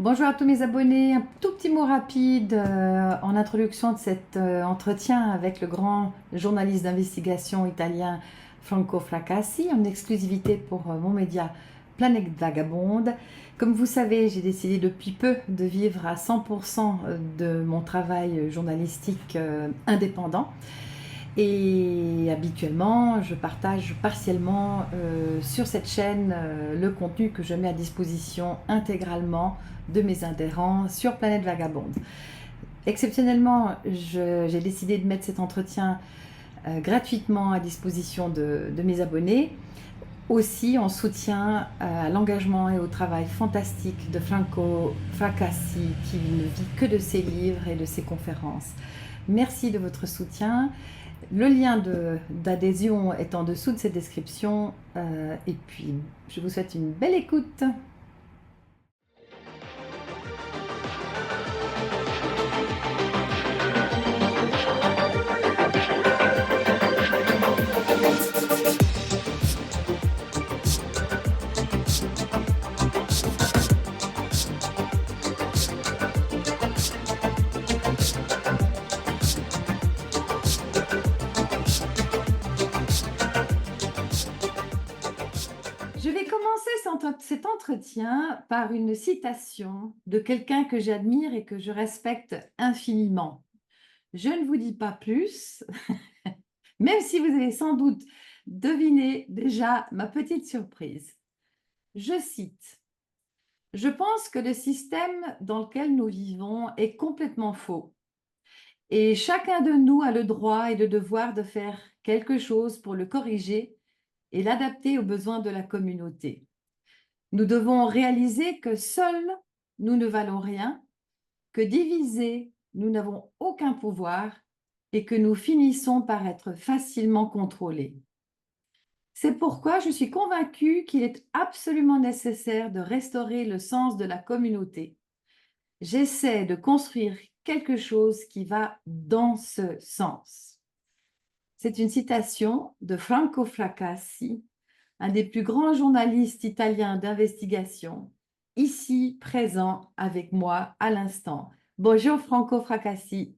Bonjour à tous mes abonnés. Un tout petit mot rapide en introduction de cet entretien avec le grand journaliste d'investigation italien Franco Fracassi, en exclusivité pour mon média Planète Vagabonde. Comme vous savez, j'ai décidé depuis peu de vivre à 100% de mon travail journalistique indépendant. Et habituellement, je partage partiellement sur cette chaîne le contenu que je mets à disposition intégralement de mes adhérents sur Planète Vagabonde. Exceptionnellement, j'ai décidé de mettre cet entretien gratuitement à disposition de mes abonnés, aussi en soutien à l'engagement et au travail fantastique de Franco Fracassi, qui ne vit que de ses livres et de ses conférences. Merci de votre soutien. Le lien d'adhésion est en dessous de cette description. Et puis, je vous souhaite une belle écoute. Je vais commencer cet entretien par une citation de quelqu'un que j'admire et que je respecte infiniment. Je ne vous dis pas plus, même si vous avez sans doute deviné déjà ma petite surprise. Je cite: Je pense que le système dans lequel nous vivons est complètement faux. Et chacun de nous a le droit et le devoir de faire quelque chose pour le corriger et l'adapter aux besoins de la communauté. Nous devons réaliser que seuls nous ne valons rien, que divisés nous n'avons aucun pouvoir et que nous finissons par être facilement contrôlés. C'est pourquoi je suis convaincue qu'il est absolument nécessaire de restaurer le sens de la communauté. J'essaie de construire quelque chose qui va dans ce sens. C'est une citation de Franco Fracassi, un des plus grands journalistes italiens d'investigation, ici présent avec moi à l'instant. Bonjour Franco Fracassi.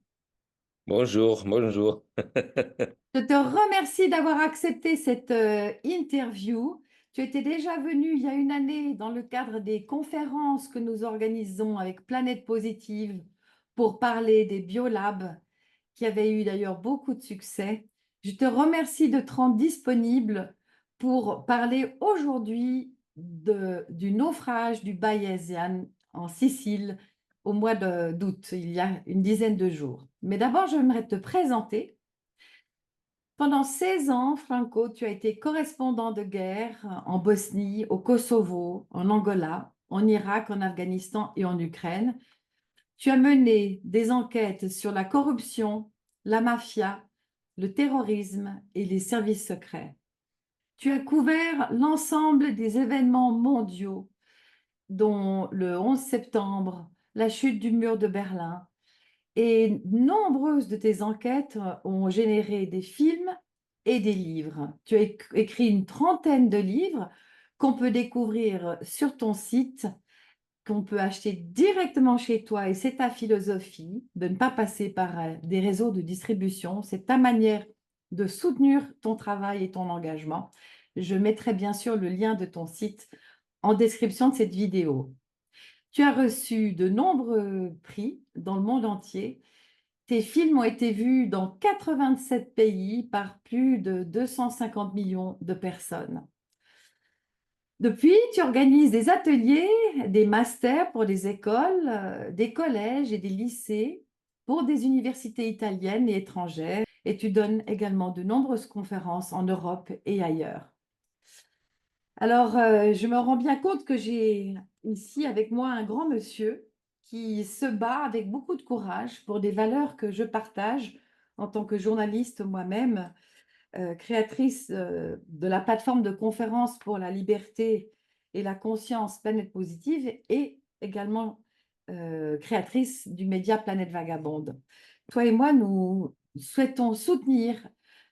Bonjour, bonjour. Je te remercie d'avoir accepté cette interview. Tu étais déjà venu il y a une année dans le cadre des conférences que nous organisons avec Planète Positive pour parler des biolabs, qui avaient eu d'ailleurs beaucoup de succès. Je te remercie de te rendre disponible pour parler aujourd'hui du naufrage du Bayesian en Sicile au mois d'août, il y a une dizaine de jours. Mais d'abord, j'aimerais te présenter. Pendant 16 ans, Franco, tu as été correspondant de guerre en Bosnie, au Kosovo, en Angola, en Irak, en Afghanistan et en Ukraine. Tu as mené des enquêtes sur la corruption, la mafia, le terrorisme et les services secrets. Tu as couvert l'ensemble des événements mondiaux, dont le 11 septembre, la chute du mur de Berlin. Et nombreuses de tes enquêtes ont généré des films et des livres. Tu as écrit une trentaine de livres qu'on peut découvrir sur ton site, qu'on peut acheter directement chez toi. Et c'est ta philosophie de ne pas passer par des réseaux de distribution. C'est ta manière de soutenir ton travail et ton engagement. Je mettrai bien sûr le lien de ton site en description de cette vidéo. Tu as reçu de nombreux prix dans le monde entier. Tes films ont été vus dans 87 pays par plus de 250 millions de personnes. Depuis, tu organises des ateliers, des masters pour des écoles, des collèges et des lycées, pour des universités italiennes et étrangères, et tu donnes également de nombreuses conférences en Europe et ailleurs. Alors, je me rends bien compte que j'ai ici avec moi un grand monsieur qui se bat avec beaucoup de courage pour des valeurs que je partage en tant que journaliste moi-même, créatrice de la plateforme de conférences pour la liberté et la conscience Planète Positive et également créatrice du média Planète Vagabonde. Toi et moi, nous souhaitons soutenir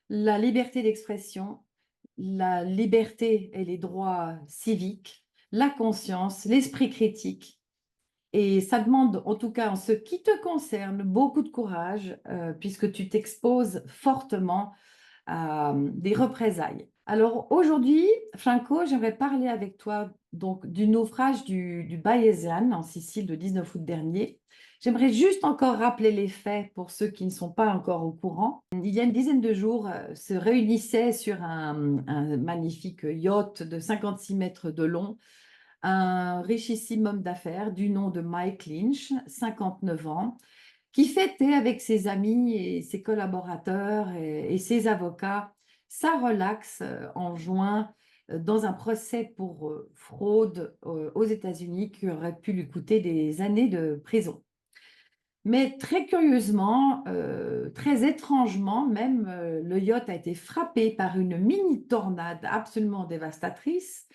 la liberté d'expression, la liberté et les droits civiques, la conscience, l'esprit critique Et ça demande, en tout cas en ce qui te concerne, beaucoup de courage, puisque tu t'exposes fortement à des représailles. Alors aujourd'hui, Franco, j'aimerais parler avec toi donc du naufrage du Bayesian en Sicile le 19 août dernier. J'aimerais juste encore rappeler les faits pour ceux qui ne sont pas encore au courant. Il y a une dizaine de jours, se réunissait sur un magnifique yacht de 56 mètres de long un richissime homme d'affaires du nom de Mike Lynch, 59 ans, qui fêtait avec ses amis et ses collaborateurs et ses avocats sa relaxe en juin dans un procès pour fraude aux États-Unis qui aurait pu lui coûter des années de prison. Mais très curieusement, très étrangement même, le yacht a été frappé par une mini tornade absolument dévastatrice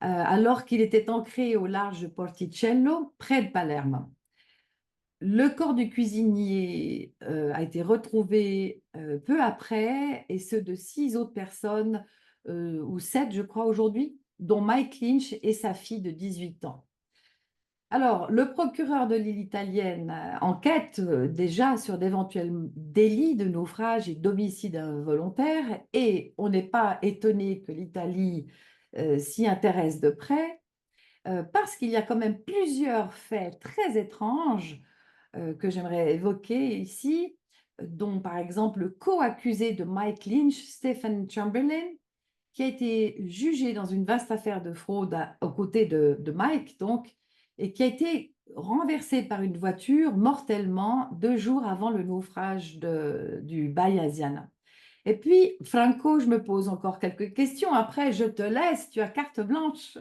alors qu'il était ancré au large de Porticello, près de Palerme. Le corps du cuisinier a été retrouvé peu après, et ceux de 6 autres personnes, ou 7, je crois, aujourd'hui, dont Mike Lynch et sa fille de 18 ans. Alors, le procureur de l'île italienne enquête déjà sur d'éventuels délits de naufrage et d'homicide involontaire, et on n'est pas étonné que l'Italie s'y intéresse de près, parce qu'il y a quand même plusieurs faits très étranges que j'aimerais évoquer ici, dont par exemple le co-accusé de Mike Lynch, Stephen Chamberlain, qui a été jugé dans une vaste affaire de fraude aux côtés de Mike, donc, et qui a été renversé par une voiture mortellement 2 jours avant le naufrage du Bayasiana. Et puis, Franco, je me pose encore quelques questions. Après, je te laisse, tu as carte blanche.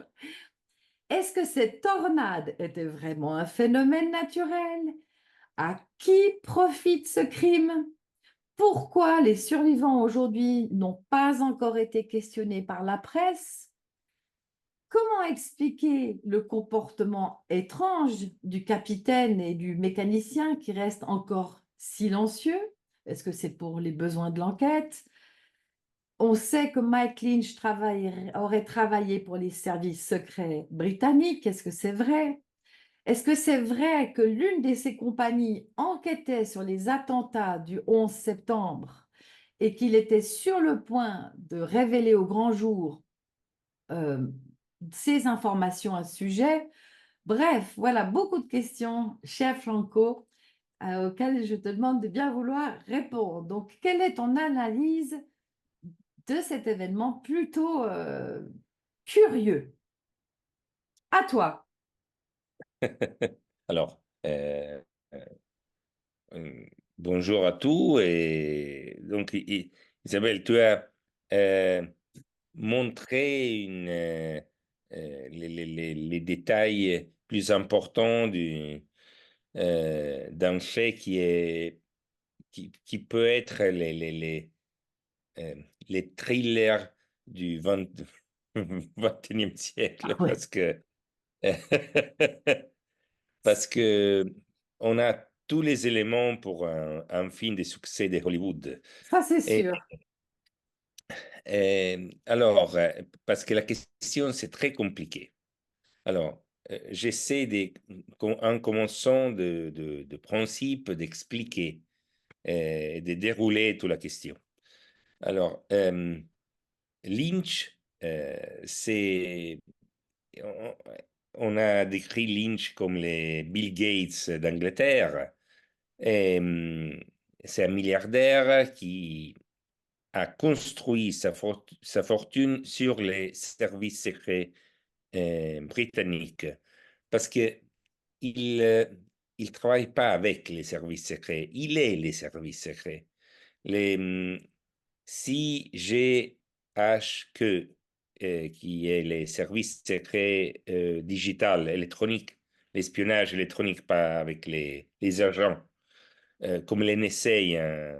Est-ce que cette tornade était vraiment un phénomène naturel? À qui profite ce crime? Pourquoi les survivants aujourd'hui n'ont pas encore été questionnés par la presse? Comment expliquer le comportement étrange du capitaine et du mécanicien qui restent encore silencieux? Est-ce que c'est pour les besoins de l'enquête? On sait que Mike Lynch aurait travaillé pour les services secrets britanniques. Est-ce que c'est vrai? Est-ce que c'est vrai que l'une de ces compagnies enquêtait sur les attentats du 11 septembre et qu'il était sur le point de révéler au grand jour euh, ces informations à ce sujet? Bref, voilà beaucoup de questions, cher Franco, auxquelles je te demande de bien vouloir répondre. Donc, quelle est ton analyse de cet événement plutôt curieux? À toi. Alors, bonjour à tous. Et donc, Isabelle, tu as euh, montré les détails plus importants d'un fait qui peut être euh, les thrillers du 21e Ah siècle, ouais, parce que parce que on a tous les éléments pour un film de succès de Hollywood. ça c'est Et, sûr. alors, parce que la question, c'est très compliqué. Alors, j'essaie en commençant de principe d'expliquer et de dérouler toute la question. Alors, Lynch, c'est on, on a décrit Lynch comme les Bill Gates d'Angleterre. Et, c'est un milliardaire qui a construit sa fortune sur les services secrets britanniques. Parce que il travaille pas avec les services secrets, il est les services secrets. Les, CGHQ, qui est les services secrets digital, électroniques, l'espionnage électronique, pas avec les agents, comme l'NSA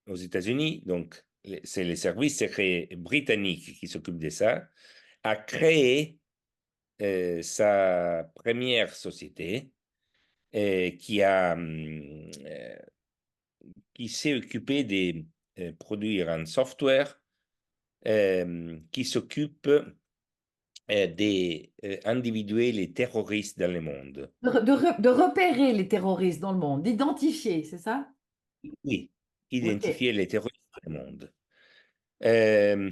aux États-Unis, donc c'est les services secrets britanniques qui s'occupent de ça, a créé sa première société qui qui s'est occupée de produire un software qui s'occupe d'individuer les terroristes dans le monde. De repérer les terroristes dans le monde, d'identifier, c'est ça? Oui, Ok. identifier les terroristes dans le monde. Euh,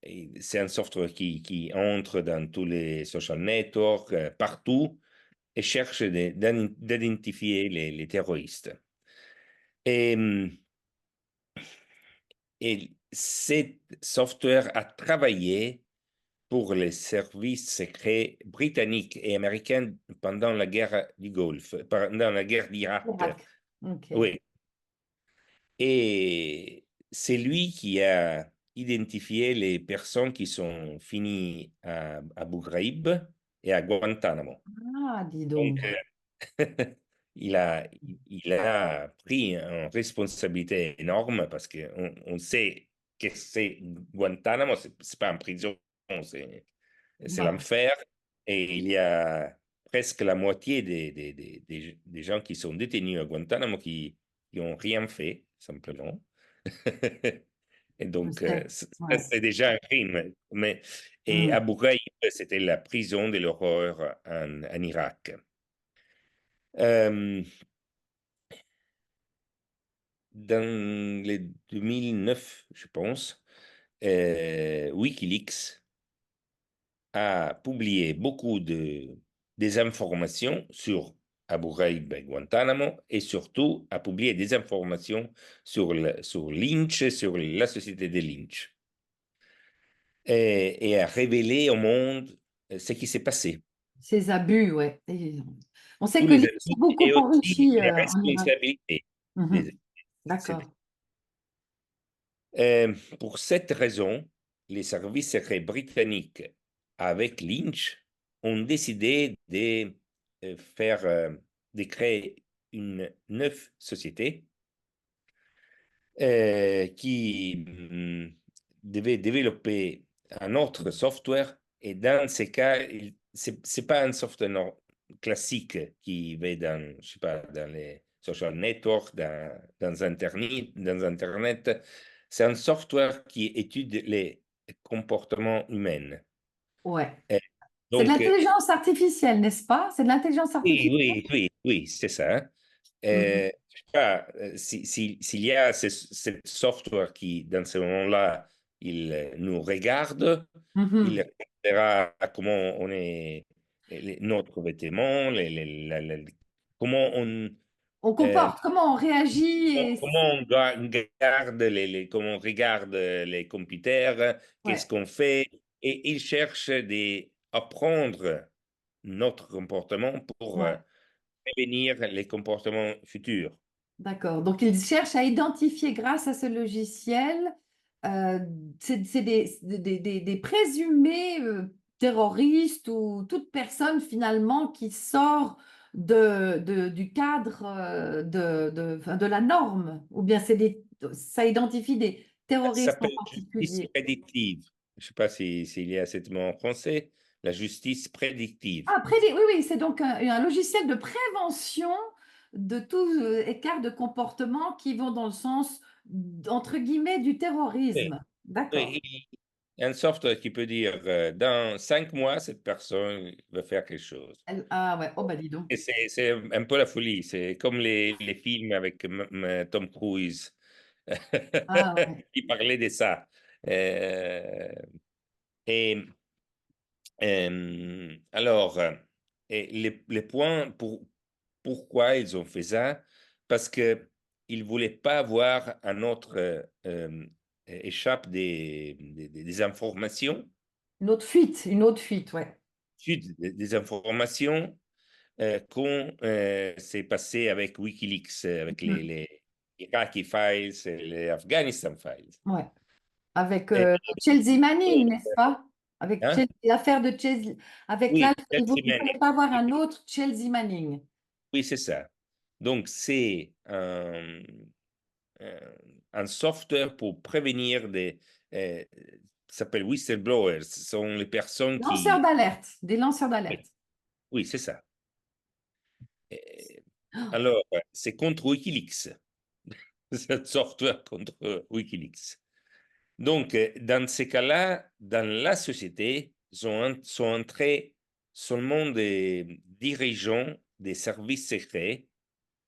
et c'est un software qui entre dans tous les social networks, partout, et cherche d'identifier les terroristes. Et, et cet software a travaillé pour les services secrets britanniques et américains pendant la guerre du Golfe, pendant la guerre d'Irak. Irak. Ok. Oui. Et c'est lui qui a identifié les personnes qui sont finies à Abu Ghraib et à Guantanamo. Ah, dis Donc, donc. il a pris une responsabilité énorme parce qu'on on sait que c'est Guantanamo, c'est pas une prison, c'est Non, l'enfer. Et il y a presque la moitié des gens qui sont détenus à Guantanamo qui n'ont rien fait, simplement. Et je donc, sais. ça, Ouais. c'est déjà un crime. Et Hmm. Abu Ghraib, c'était la prison de l'horreur en Irak. Euh, dans les 2009, je pense, Wikileaks a publié beaucoup des informations sur Abu Ghraib et Guantanamo et surtout a publié des informations sur Lynch, sur la société de Lynch et a révélé au monde ce qui s'est passé. Ces abus, ouais. On sait Tous que les l'État s'est abus beaucoup et aussi enrichi les en Irak. responsabilités. Mhm. des- D'accord. Pour cette raison, les services secrets britanniques, avec Lynch, ont décidé de créer une neuve société qui devait développer un autre software. Et dans ces cas, c'est pas un software classique qui va dans, je sais pas, dans les social networks, dans Internet. C'est un software qui étudie les comportements humains. Ouais. Et C'est de donc, l'intelligence artificielle, n'est-ce pas? C'est de l'intelligence oui, artificielle? oui, oui, oui, c'est ça. Hein. Mhm. Je sais pas, s'il y a ce software qui, dans ce moment-là, il nous regarde, il Mhm. regardera comment on est, notre vêtement, comment on, On euh, comporte, comment on réagit et... comment on garde comment on regarde les computers, qu'est-ce Ouais, qu'on fait, et il cherche d'apprendre notre comportement pour ouais. prévenir les comportements futurs. D'accord. Donc, ils cherchent à identifier grâce à ce logiciel, euh, c'est des présumés terroristes ou toute personne finalement qui sort du cadre enfin, de la norme. Ou bien ça identifie des Ça terroristes en s'appelle justice particulier. prédictive. Je ne sais pas s'il y a ce mot en français, la justice prédictive. Ah, oui, oui, c'est donc un logiciel de prévention de tout écart de comportement qui vont dans le sens, entre guillemets, du Oui, terrorisme. D'accord. oui, il y a un software qui peut dire dans 5 mois, cette personne va faire quelque chose. Ah ouais, oh bah dis donc. Et c'est un peu la folie. C'est comme les films avec Tom Cruise. Ah ouais. Il parlait de ça. Euh, et alors, et les points pourquoi ils ont fait ça? Parce que ils voulaient pas avoir un autre échappe des informations, Une autre fuite, ouais. suite des informations qu'on s'est passé avec Wikileaks, avec Mhm. les Iraqi Files, et les Afghanistan Files. Ouais. Avec Et- Chelsea Manning, et, n'est-ce pas? Avec hein? l'affaire de Chelsea. Avec là, Oui, Chelsea il ne Manning. fallait pas avoir un autre Chelsea Manning. Oui, c'est ça. Donc, c'est un software pour prévenir ça s'appelle whistleblowers. Ce sont les personnes Lanceurs qui... d'alerte, des lanceurs Oui, d'alerte. oui, c'est ça. Et alors, c'est contre Wikileaks. C'est un software contre Wikileaks. Donc, dans ces cas-là, dans la société, sont entrés seulement des dirigeants des services secrets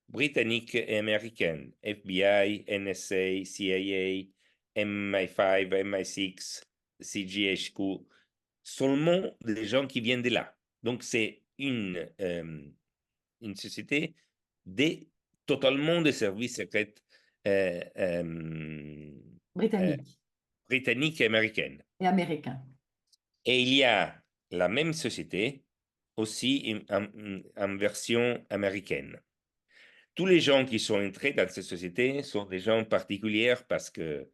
britanniques et américains, FBI, NSA, CIA, MI5, MI6, CGHQ, seulement des gens qui viennent de là. Donc c'est une société totalement de services secrets euh, euh, euh, Britannique britanniques et américaines. et américain. Et il y a la même société aussi en version américaine. Tous les gens qui sont entrés dans cette société sont des gens particuliers parce que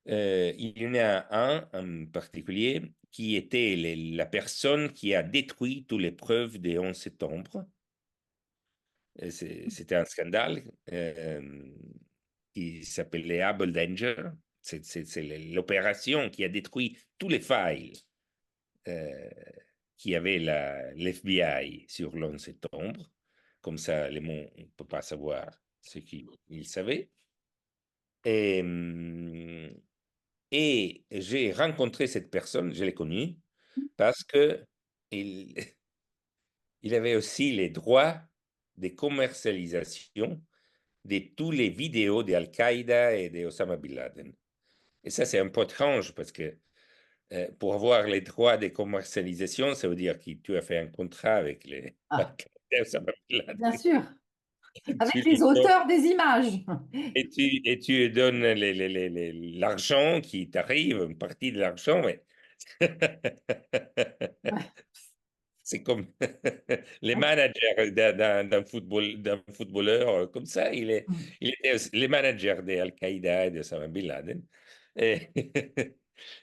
il y en a un en particulier qui était la personne qui a détruit toutes les preuves des 11 septembre. C'était un scandale qui s'appelait Able Danger. C'est l'opération qui a détruit tous les files euh, qui avait l'FBI sur le 11 septembre. Comme ça, les gens ne peuvent pas savoir ce qu'ils savaient. Et, et j'ai rencontré cette personne, je l'ai connue, parce que il, il avait aussi les droits de commercialisation de tous les vidéos d'Al-Qaïda et d'Osama Bin Laden. Et ça, c'est un peu étrange parce que pour avoir les droits de commercialisation, ça veut dire que tu as fait un contrat avec les Ah, Al-Qaïda et Osama Bin bien Laden. sûr, avec Tu les lui donnes- auteurs des images. et tu lui donnes l'argent qui t'arrive, une partie de l'argent, mais Ouais, c'est comme les managers d'un footballeur comme ça. Il était les managers d'Al-Qaïda et de Osama Bin Laden. Et,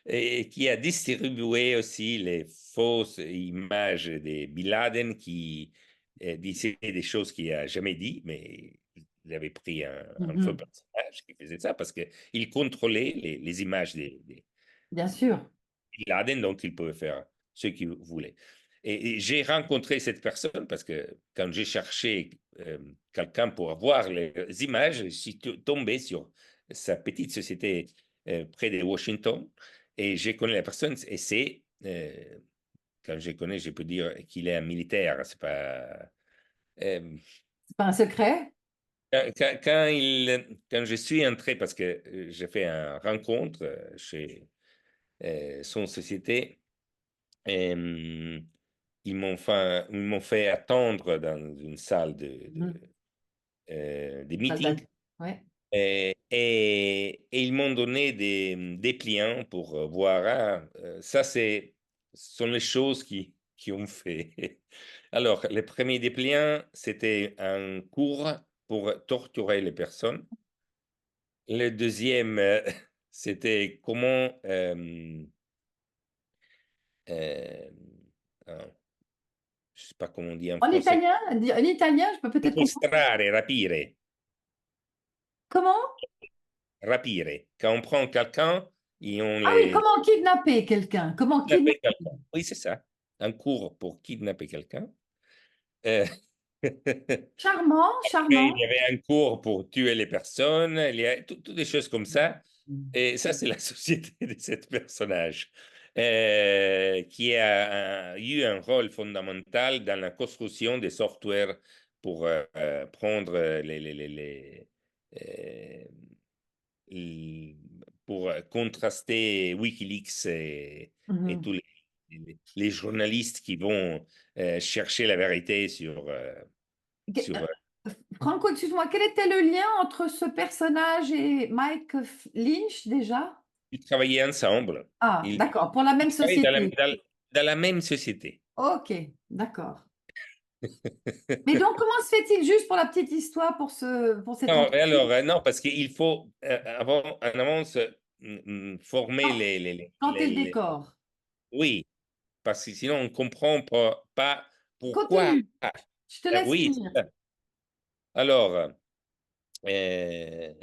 et qui a distribué aussi les fausses images de Bin Laden qui disait des choses qu'il n'a jamais dit, mais il avait pris un faux mhm, personnage qui faisait ça parce qu'il contrôlait les images des bien sûr. Bin Laden, donc il pouvait faire ce qu'il voulait. Et j'ai rencontré cette personne parce que quand j'ai cherché quelqu'un pour avoir les images, je suis tombé sur sa petite société près de Washington et j'ai connu la personne et c'est, quand je connais, je peux dire qu'il est un militaire. C'est pas, euh, C'est pas un secret. quand je suis entré, parce que j'ai fait une rencontre chez son société, et, ils m'ont fait attendre dans une salle Mhm. de Ça meeting date. Ouais. et ils m'ont donné des dépliants pour voir. Ah, ça, sont les choses qui ont fait. Alors, les premiers dépliants, c'était un cours pour torturer les personnes. Le deuxième, c'était comment euh, ah, je sais pas comment on dit en français. En italien, je peux peut-être comprendre. Sequestrare, rapire, Comment? rapire. Quand on prend quelqu'un, ils ont Ah oui, les comment kidnapper quelqu'un? Comment kidnapper kidnapper? quelqu'un. Oui, c'est ça. Un cours pour kidnapper quelqu'un. Euh, Charmant, Après, il y charmant. avait un cours pour tuer les personnes. Il y a toutes des choses comme ça. Et ça, c'est la société de ce personnage qui a eu un rôle fondamental dans la construction des softwares pour prendre euh, l- pour contraster Wikileaks et Mhm. tous les journalistes qui vont chercher la vérité Que- sur Franco, excuse-moi, quel était le lien entre ce personnage et Mike Lynch déjà? ils travaillaient ensemble. Ah, Ils, d'accord, pour la ils même travaillaient société. dans la même société. Ok, d'accord. Mais donc, comment se fait-il, juste pour la petite histoire, pour cette Non, entreprise, non, parce qu'il faut en avance former plan- planter le décor? oui, parce que sinon on ne comprend pas pourquoi. Continue, je te laisse Oui, finir. c'est ça. Alors, euh,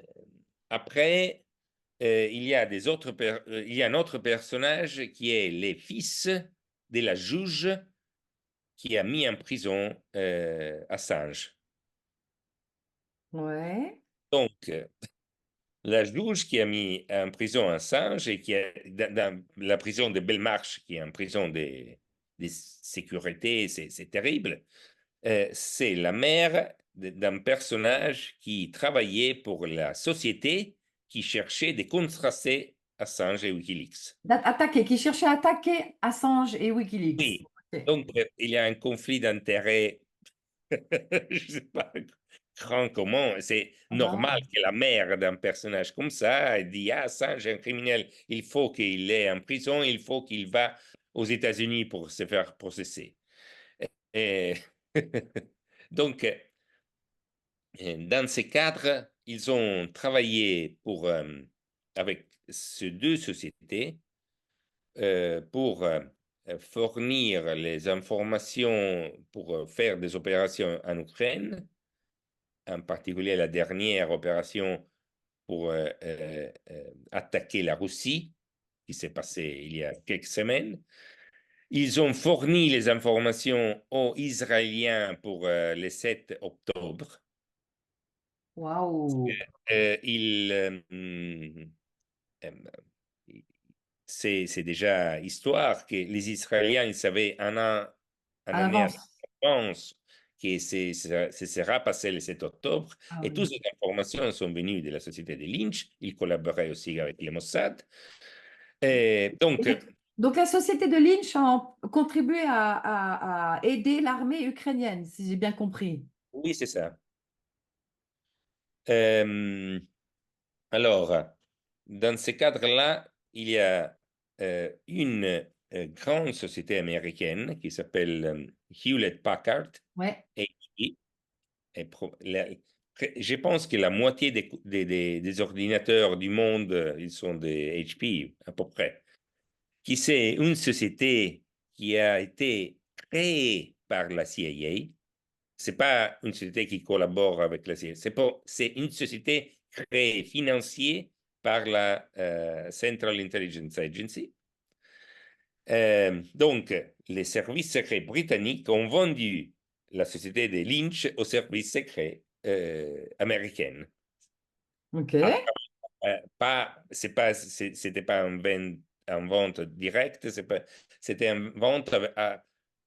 après, il y a un autre personnage qui est le fils de la juge qui a mis en prison Assange. Ouais. Donc, la juge qui a mis en prison un singe et qui est dans la prison de Belmarsh, qui est une prison de sécurité, c'est terrible. C'est la mère d'un personnage qui travaillait pour la société qui cherchait de contraster Assange et Wikileaks. Attaquer, qui cherchait à attaquer Assange et Wikileaks. Oui, Ok. donc il y a un conflit d'intérêts, je sais pas, grand comment. C'est Ah bah normal ouais. que la mère d'un personnage comme ça dit, ah, Assange est un criminel, il faut qu'il est en prison, il faut qu'il va aux États-Unis pour se faire processer. Et donc, dans ces cadres, ils ont travaillé avec ces deux sociétés pour fournir les informations pour faire des opérations en Ukraine, en particulier la dernière opération pour attaquer la Russie, qui s'est passée il y a quelques semaines. Ils ont fourni les informations aux Israéliens pour le 7 octobre. Waouh. Euh, il, euh, c'est déjà histoire que les Israéliens, ils savaient un an, À une année à l'avance. l'avance que ce sera passé le 7 octobre. Ah Et toutes oui. ces informations sont venues de la société de Lynch. Ils collaboraient aussi avec le Mossad. Et donc, Donc la société de Lynch a contribué à aider l'armée ukrainienne, si j'ai bien compris. oui, c'est ça. Euh, alors, dans ce cadre-là, il y a une grande société américaine qui s'appelle Hewlett-Packard, Ouais. HP. Je pense que la moitié des ordinateurs du monde, ils sont des HP, à peu près. Qui c'est une société qui a été créée par la CIA. C'est pas une société qui collabore avec la CIA. C'est une société créée, financée par la Central Intelligence Agency. Donc, les services secrets britanniques ont vendu la société de Lynch aux services secrets américains. Ok. Ah, c'était pas une vente directe, c'était une vente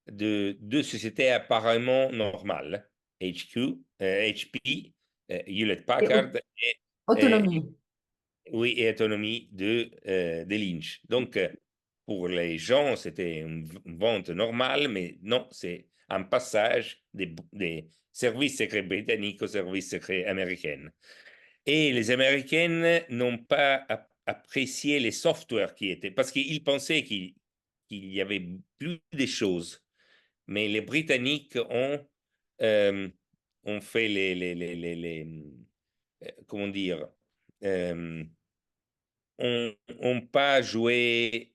de deux sociétés apparemment normales, HP, Et Hewlett-Packard et, autonomie. oui, et autonomie de Lynch. Donc, pour les gens, c'était une vente normale, mais non, c'est un passage des services secrets britanniques aux services secrets américains. Et les Américaines n'ont pas apprécié les softwares qui étaient, parce qu'ils pensaient qu'il y avait plus de choses. Mais les Britanniques euh, ont fait comment dire, euh, ont pas joué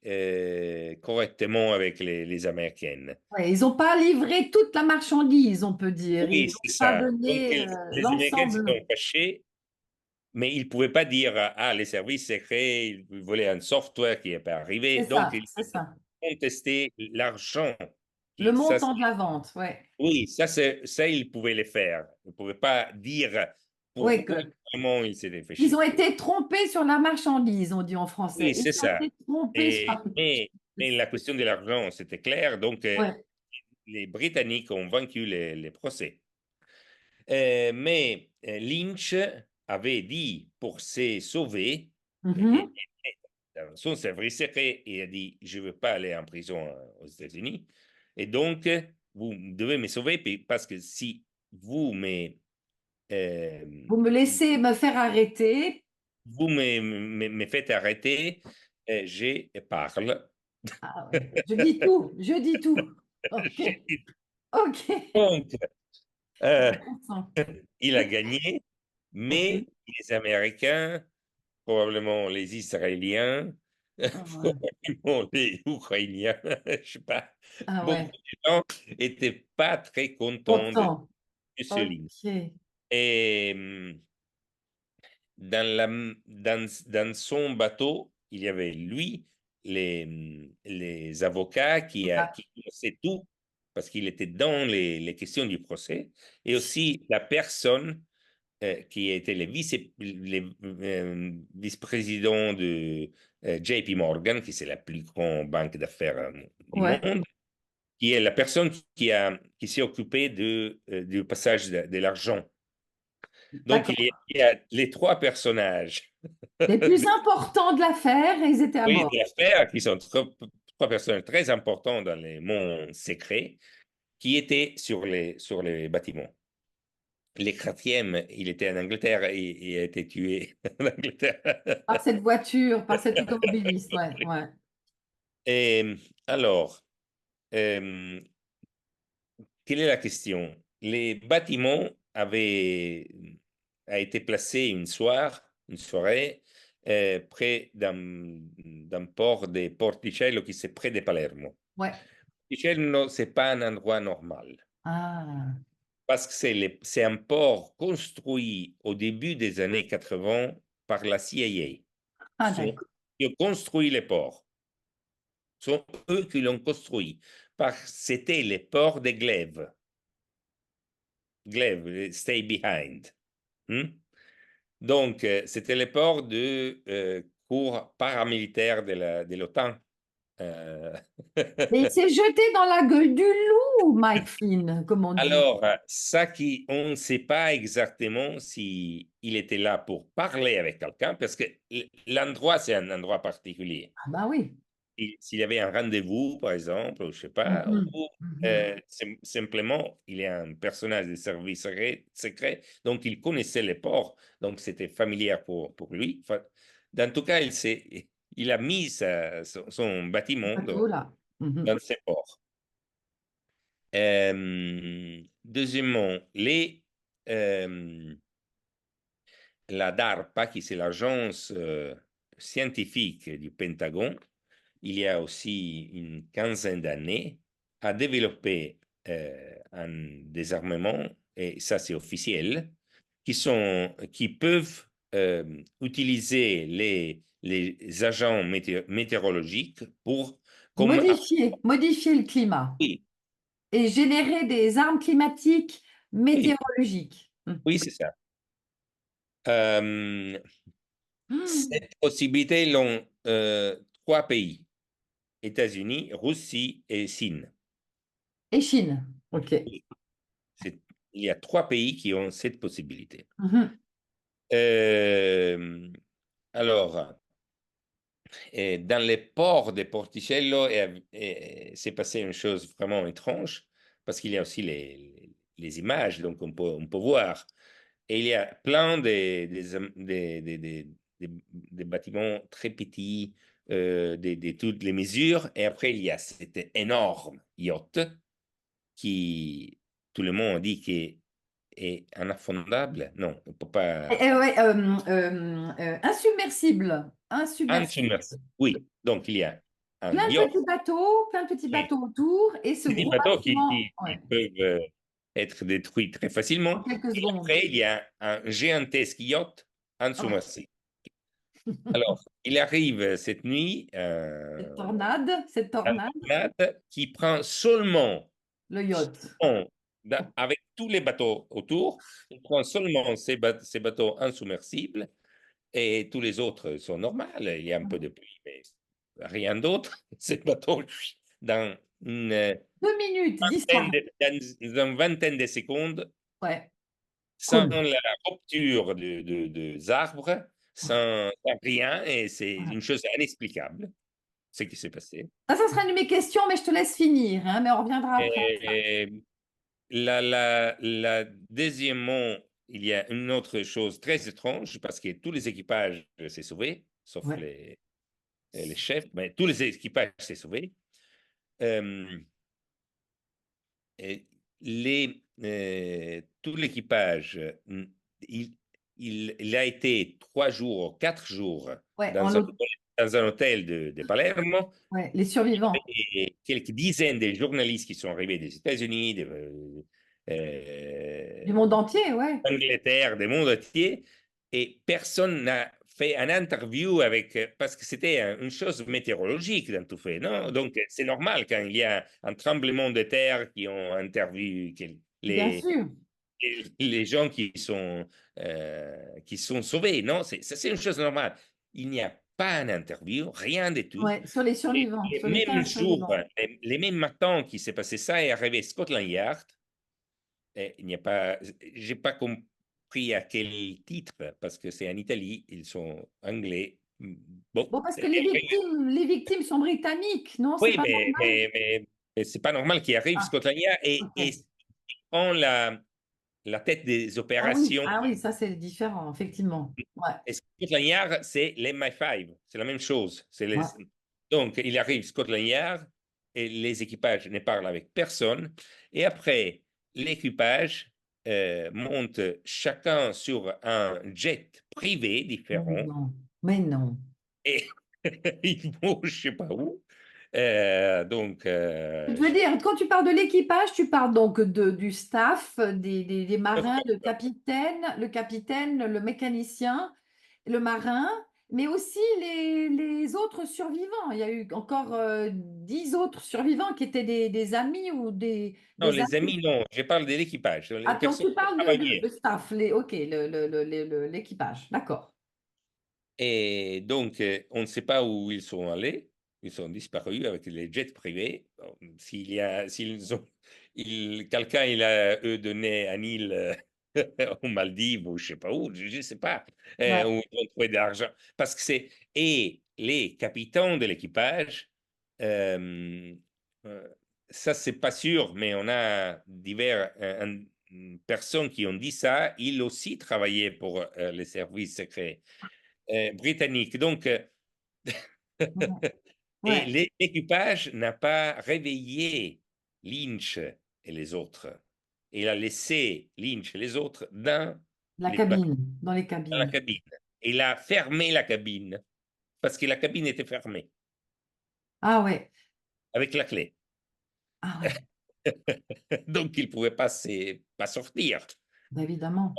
correctement avec les Américaines. Ouais, ils n'ont pas livré toute la marchandise, on peut dire. Ils Oui, n'ont c'est pas ça. Donc, donné les Américaines se l'ensemble. sont fâchées. Mais il ne pouvait pas dire, ah, les services secrets, ils voulaient un software qui n'est pas arrivé. C'est Donc, ça, il c'est ça. contestait l'argent. Le Ça, montant de la vente, ouais. oui, ça, il pouvait le faire. Il ne pouvait pas dire Oui, pourquoi vraiment il s'était fait ils ont chier. été trompés sur la marchandise, on dit en français. Oui, Ils c'est ont ça. été trompés sur... Mais la question de l'argent, c'était clair. Donc, Ouais. les Britanniques ont vaincu les procès. Mais Lynch avait dit, pour se sauver, et Mhm. dans son service secret, il a dit, je ne veux pas aller en prison aux États-Unis. Et donc, vous devez me sauver parce que si vous euh, Vous me laissez me faire arrêter. me faites arrêter, je parle. Ah ouais. Je dis tout, je dis tout. Ok, ok. Donc, euh, Intéressant. il a gagné, Ok. mais les Américains, probablement les Israéliens, Ah ouais. probablement les Ukrainiens, je sais pas, Ah beaucoup ouais. de gens n'étaient pas très contents de Autant. M. Lin. Ok. Et dans son bateau, il y avait lui, les avocats Ah, qui connaissaient tout, parce qu'il était dans les questions du procès, et aussi la personne qui était vice-président de JP Morgan, qui c'est la plus grande banque d'affaires du Ouais, monde, qui est la personne qui s'est occupée du passage de l'argent. Donc, d'accord. il y a les trois personnages, Les plus importants de l'affaire, ils étaient à oui, bord. de l'affaire, qui sont trois personnages très importants dans les mondes secrets, qui étaient sur les bâtiments. Le quatrième, il était en Angleterre et a été tué en Angleterre. Par cette voiture, par cet automobiliste, ouais, ouais. Et alors, euh, quelle est la question? Les bâtiments a été placé une soirée, près d'un port de Porticello qui c'est près de Palermo. Ouais. Porticello, c'est pas un endroit normal Ah, parce que c'est un port construit au début des années 80 par la CIA. ah Sont, d'accord. qui ont construit les ports. Sont eux qui l'ont construit. Parce que c'était les ports de Glève. Glaive, Stay Behind. Hmm? Donc, c'était le port de cours paramilitaire de l'OTAN. Euh, Mais il s'est jeté dans la gueule du loup, Mike Flynn, comme on dit. Alors, ça qui, on ne sait pas exactement si il était là pour parler avec quelqu'un, parce que l'endroit, c'est un endroit particulier. Ah bah oui. S'il y avait un rendez-vous, par exemple, ou je sais pas, ou Mhm, mhm. simplement, il est un personnage de service secret, donc il connaissait les ports, donc c'était familier pour lui. Enfin, dans tout cas, il a mis son bâtiment Bateau là. Mhm. dans ces ports. Deuxièmement, euh, la DARPA, qui c'est l'agence scientifique du Pentagone, il y a aussi une quinzaine d'années, a développé un désarmement, et ça c'est officiel, qui peuvent utiliser les agents météorologiques pour, comme, Modifier le climat oui, et générer des armes climatiques oui, météorologiques. Mhm. oui, c'est ça. Euh, Hmm. cette possibilité l'ont trois pays, États-Unis, Russie et Chine. Et Chine. OK. Oui, il y a trois pays qui ont cette possibilité. Mhm. Euh, alors, dans les ports de Porticello, s'est passé une chose vraiment étrange, parce qu'il y a aussi les images, donc on peut voir. Et il y a plein des bâtiments très petits, de toutes les mesures. Et après, il y a cet énorme yacht qui, tout le monde dit qu'il est inaffondable. Non, on ne peut pas. Ouais, insubmersible. Insubmersible. Insubmersible. Oui, donc il y a un yacht, Plein de petits oui, bateaux autour et ce petits gros bateaux bâtiment, qui ouais, peuvent être détruits très en facilement. quelques Et secondes. après, il y a un gigantesque yacht Ouais. insubmersible. Alors, il arrive cette nuit Cette un tornade, tornade qui prend seulement, le yacht. avec tous les bateaux autour, il prend seulement ces bateaux insubmersibles et tous les autres sont normaux. Il y a un peu de pluie, mais rien d'autre. Ces bateaux, dans une 2 minutes, disparaît. dans une vingtaine de secondes, Ouais, sans cool. la rupture des arbres, sans rien, et c'est Ouais. une chose inexplicable, ce qui s'est passé. Ça sera une de mes questions, mais je te laisse finir, hein, mais on reviendra après à ça. Et deuxièmement, il y a une autre chose très étrange, parce que tous les équipages s'est sauvés, sauf Ouais. les chefs, mais tous les équipages s'est sauvés. Euh, et tout l'équipage, il, il a été 3 jours, 4 jours Ouais, dans un hôtel de Palermo. ouais, les Il y survivants avait quelques dizaines de journalistes qui sont arrivés des États-Unis, du monde entier, ouais. d'Angleterre, du monde entier, et personne n'a fait une interview avec, parce que c'était une chose météorologique dans tout fait, non? Donc, c'est normal quand il y a un tremblement de terre qui ont interviewé Bien sûr. les gens qui sont sauvés. Non, ça, c'est une chose normale. Il n'y a pas d'interview, rien du tout. Ouais, sur les Et survivants, les sur les mêmes 15 jours, survivants. les mêmes matins qui s'est passé ça, est arrivé Scotland Yard. Et il n'y a pas, j'ai pas compris à quel titre, parce que c'est en Italie, ils sont anglais. Bon, Bon, parce que les victimes sont britanniques, non? C'est oui, pas normal? mais c'est pas normal qu'il arrive Ah, Scotland Yard et ok. prend la tête des opérations. Ah oui, ça c'est différent, effectivement. Ouais, Et Scotland Yard, c'est l'MI5, c'est la même chose. ouais. Donc, il arrive Scotland Yard et les équipages ne parlent avec personne. Et après, l'équipage monte chacun sur un jet privé Mais différent non, mais non. et ils vont je sais pas où. Donc, Je veux dire, quand tu parles de l'équipage, tu parles donc du staff, des marins, le capitaine, le mécanicien, le marin, mais aussi les autres survivants. Il y a eu encore 10 autres survivants qui étaient des amis ou des, non, des les amis. amis, non, je parle de l'équipage, les Ah, donc personnes tu qui parles de travaillaient. staff, ok, l'équipage, d'accord. Et donc, on ne sait pas où ils sont allés. Ils sont disparus avec les jets privés. Bon, quelqu'un il a eux donné un île aux Maldives ou je sais pas où, je sais pas, Ouais, où ils ont trouvé de l'argent. Parce que et les capitaines de l'équipage, euh, euh, ça c'est pas sûr, mais on a divers personnes qui ont dit ça. Ils aussi travaillaient pour les services secrets britannique. Donc, ouais, et ouais. l'équipage n'a pas réveillé Lynch et les autres. Il a laissé Lynch et les autres La cabine, dans les dans la cabines. cabine. Il a fermé la cabine parce que la cabine était fermée Ah ouais, avec la clé. ah ouais, Donc, il ne pouvait pas sortir. bah, évidemment.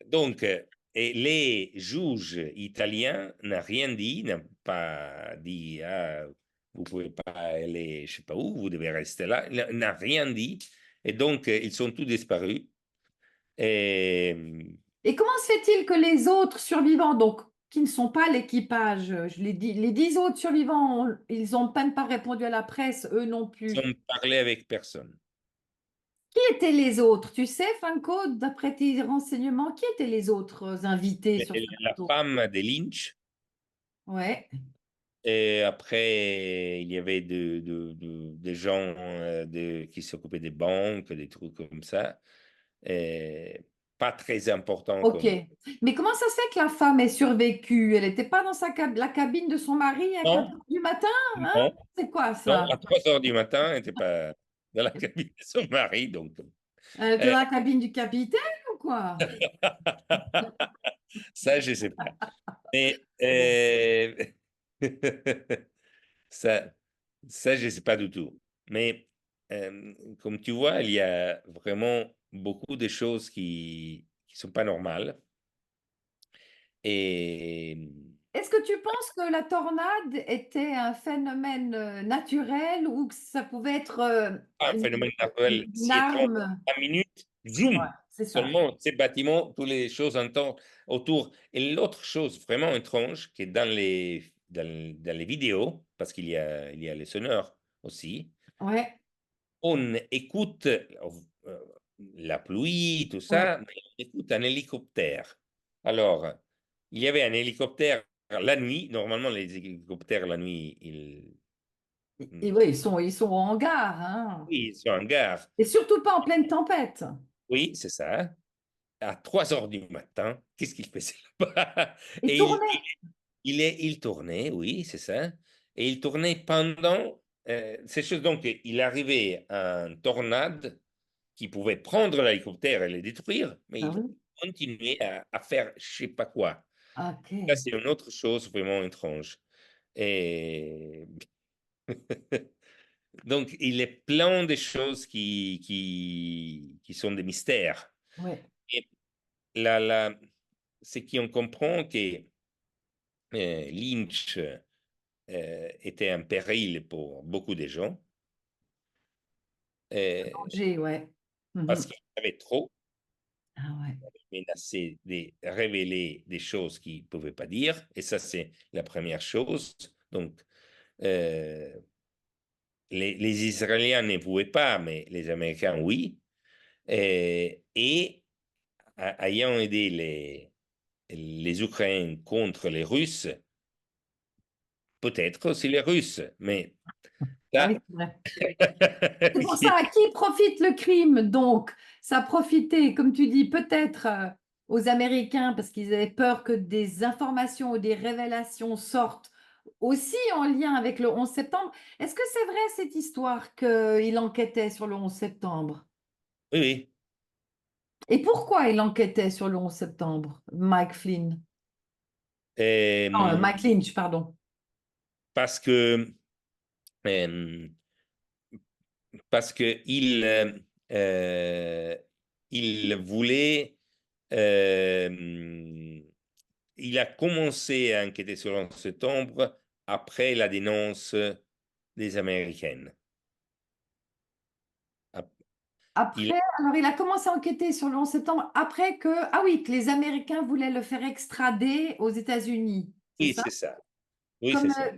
Donc, et les juges italiens n'ont rien dit, n'ont pas dit, ah, vous pouvez pas aller, je sais pas où, vous devez rester là, n'a rien dit. Et donc, ils sont tous disparus. Et Et comment se fait-il que les autres survivants, donc qui ne sont pas l'équipage, les 10 autres survivants, ils n'ont même pas répondu à la presse, eux non ils plus. ont parlé avec personne. Qui étaient les autres? Tu sais, Franco, d'après tes renseignements, qui étaient les autres invités sur ce La bateau? femme de Lynch, Ouais, et après, il y avait des gens qui s'occupaient des banques, des trucs comme ça. Et pas très important ok. comme. Mais comment ça se fait que la femme ait survécu? Elle n'était pas dans la cabine de son mari à 4 Non, heures du matin, hein? non. C'est quoi Non, ça? à 3 heures du matin, elle n'était pas dans la cabine de son mari. Donc, Elle était euh, dans la cabine du capitaine ou quoi? ça, je ne sais pas. Mais Bon. ça, ça, je ne sais pas du tout. Mais comme tu vois, il y a vraiment beaucoup de choses qui sont pas normales. Et Est-ce que tu penses que la tornade était un phénomène naturel ou que ça pouvait être un phénomène naturel une si étrange, arme? 3 minutes, Ouais, zoom, c'est ça. seulement ces bâtiments, toutes les choses en temps autour. Et l'autre chose vraiment étrange, qui est dans les vidéos, parce il y a les sonneurs aussi, Ouais, on écoute la pluie, tout ouais. ça, mais on écoute un hélicoptère. Alors, il y avait un hélicoptère la nuit. Normalement, les hélicoptères la nuit, Et oui, ils sont en hangar, hein. ils sont en gare. Et surtout pas en pleine tempête. Oui, c'est ça. À 3 heures du matin, qu'est-ce qu'il faisait là-bas? Et Et tournait. il tournait, oui, c'est ça. Et il tournait pendant ces choses. Donc, il arrivait un tornade qui pouvait prendre l'hélicoptère et le détruire, mais Ah il oui, continuait à faire je sais pas quoi. ok. Ça, c'est une autre chose vraiment étrange. Et donc, il est plein de choses qui sont des mystères. Ouais. Et la, la, c'est qu'on comprend que Lynch était un péril pour beaucoup de gens euh, Danger, ouais. parce Mhm. qu'il avait trop. menacé de révéler des choses qu'il ne pouvait pas dire. Et ça, c'est la première chose. Donc, euh, les Israéliens ne pouvaient pas, mais les Américains, oui. Et ayant aidé les Ukrainiens contre les Russes, peut-être aussi les Russes, mais Ah ça, oui, c'est vrai. C'est pour ça, à qui profite le crime? Donc, ça profitait, comme tu dis, peut-être aux Américains parce qu'ils avaient peur que des informations ou des révélations sortent aussi en lien avec le 11 septembre. Est-ce que c'est vrai cette histoire qu'il enquêtait sur le 11 septembre? oui, oui. Et pourquoi il enquêtait sur le 11 septembre, Mike Flynn? Non, Euh, Mike Lynch, pardon. parce que euh, parce que il voulait, euh, il a commencé à enquêter sur le 11 septembre après la dénonce des Américaines. Il, Après, alors il a commencé à enquêter sur le 11 septembre après que, ah oui, que les Américains voulaient le faire extrader aux États-Unis, c'est oui, ça? c'est ça. Oui, c'est Comme, ça.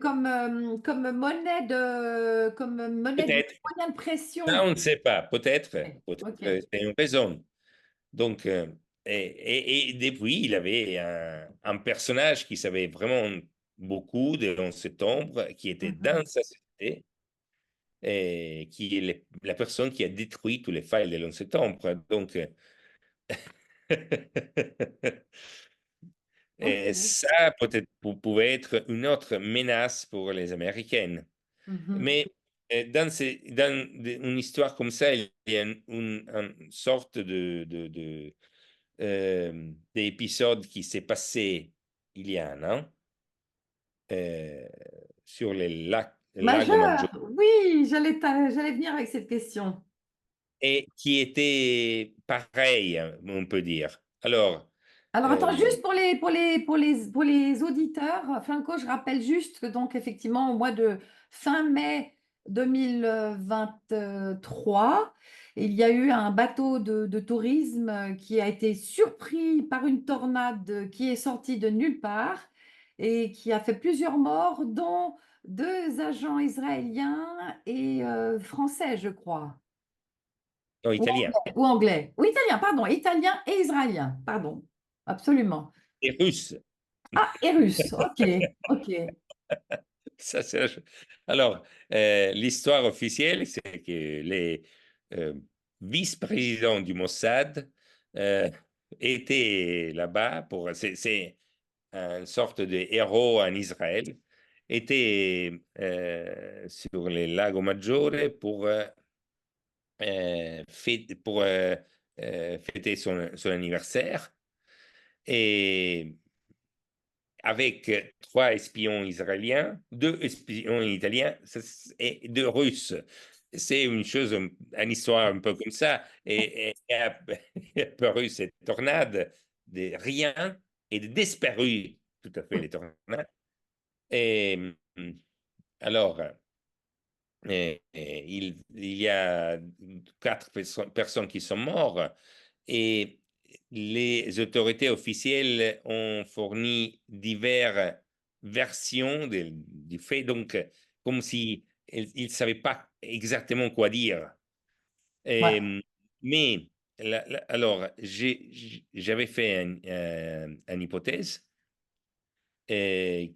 comme monnaie de, Peut-être. moyen de Ça, pression. on ne sait pas. Peut-être. Ok, Peut-être ok. c'est une raison. Donc, et depuis, il avait un personnage qui savait vraiment beaucoup de 11 septembre, qui était Mhm. dans sa société, et qui est la personne qui a détruit tous les failles de 11 septembre. Donc, et Ok. ça peut-être pouvait être une autre menace pour les Américaines. Mhm. Mais une histoire comme ça, il y a une sorte d'épisode qui s'est passé il y a un an euh, sur le lago Maggiore Majeur, oui, j'allais venir avec cette question. et qui était pareil, hein, on peut dire. Alors, Alors attends, euh, juste pour les auditeurs, Franco, je rappelle juste que donc effectivement au mois de fin mai 2023, il y a eu un bateau de tourisme qui a été surpris par une tornade qui est sortie de nulle part et qui a fait plusieurs morts, dont deux agents israéliens et français, je crois. non, italien Ou anglais. Ou italien, pardon, italien et israélien, pardon. Absolument. et russe. Ah, et russe, ok, ok. Ça, alors, l'histoire officielle, c'est que les euh, vice-présidents du Mossad euh, étaient là-bas pour. C'est une sorte de héros en Israël, étaient sur les lagos Maggiore pour fêter son anniversaire. Et avec trois espions israéliens, deux espions italiens et deux Russes. C'est une chose, une histoire un peu comme ça. Et apparu cette tornade de rien et de disparu tout à fait les tornades. Et alors, il y a quatre personnes qui sont mortes et les autorités officielles ont fourni diverses versions du fait, donc comme si ils ne savaient pas exactement quoi dire. Ouais. Et, mais alors, j'avais fait une hypothèse et,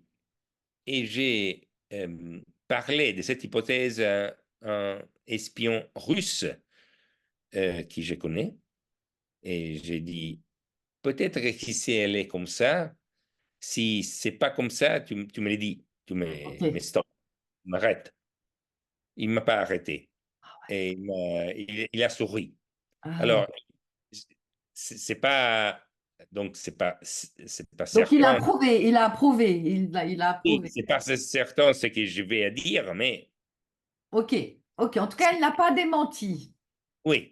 et j'ai parlé de cette hypothèse à un espion russe qui je connais. Et j'ai dit, peut-être que si elle est comme ça, si c'est pas comme ça, tu me le dis, mais Ok. stop, m'arrête. Il m'a pas arrêté et il a souri. Ah ouais. Alors, c'est pas, donc c'est pas Donc certain, il a approuvé, il a oui, approuvé. c'est pas certain ce que je vais à dire, mais Ok, ok. En tout cas, elle n'a pas démenti. oui.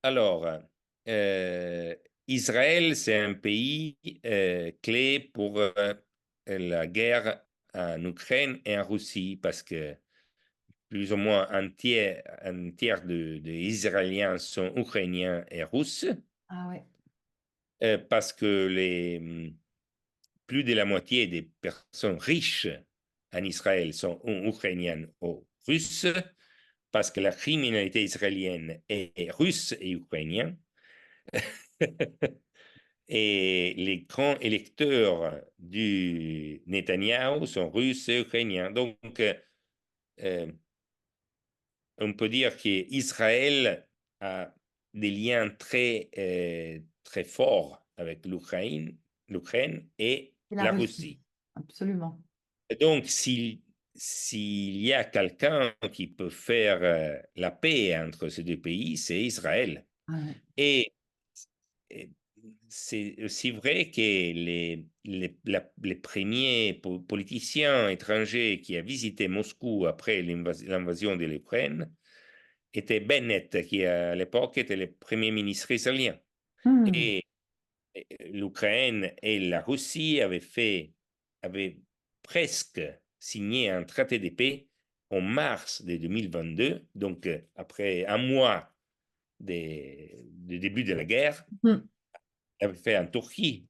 Alors, euh, Israël, c'est un pays clé pour la guerre en Ukraine et en Russie parce que plus ou moins un tiers de Israéliens sont ukrainiens et russes. Ah ouais. parce que plus de la moitié des personnes riches en Israël sont ukrainiennes ou russes, parce que la criminalité israélienne est russe et ukrainienne. Et les grands électeurs du Netanyahou sont russes et ukrainiens. Donc, euh, on peut dire qu'Israël a des liens très forts avec l'Ukraine et Et la la Russie, Russie. absolument. Et donc, s'il y a quelqu'un qui peut faire la paix entre ces deux pays, c'est Israël. Ah ouais. Et, et c'est aussi vrai que les premiers politiciens étrangers qui ont visité Moscou après l'invasion de l'Ukraine étaient Bennett, qui à l'époque était le premier ministre israélien. Hmm. Et l'Ukraine et la Russie avaient presque signé un traité de paix en mars de 2022, donc après un mois du début de la guerre, Hmm. avait fait en Turquie.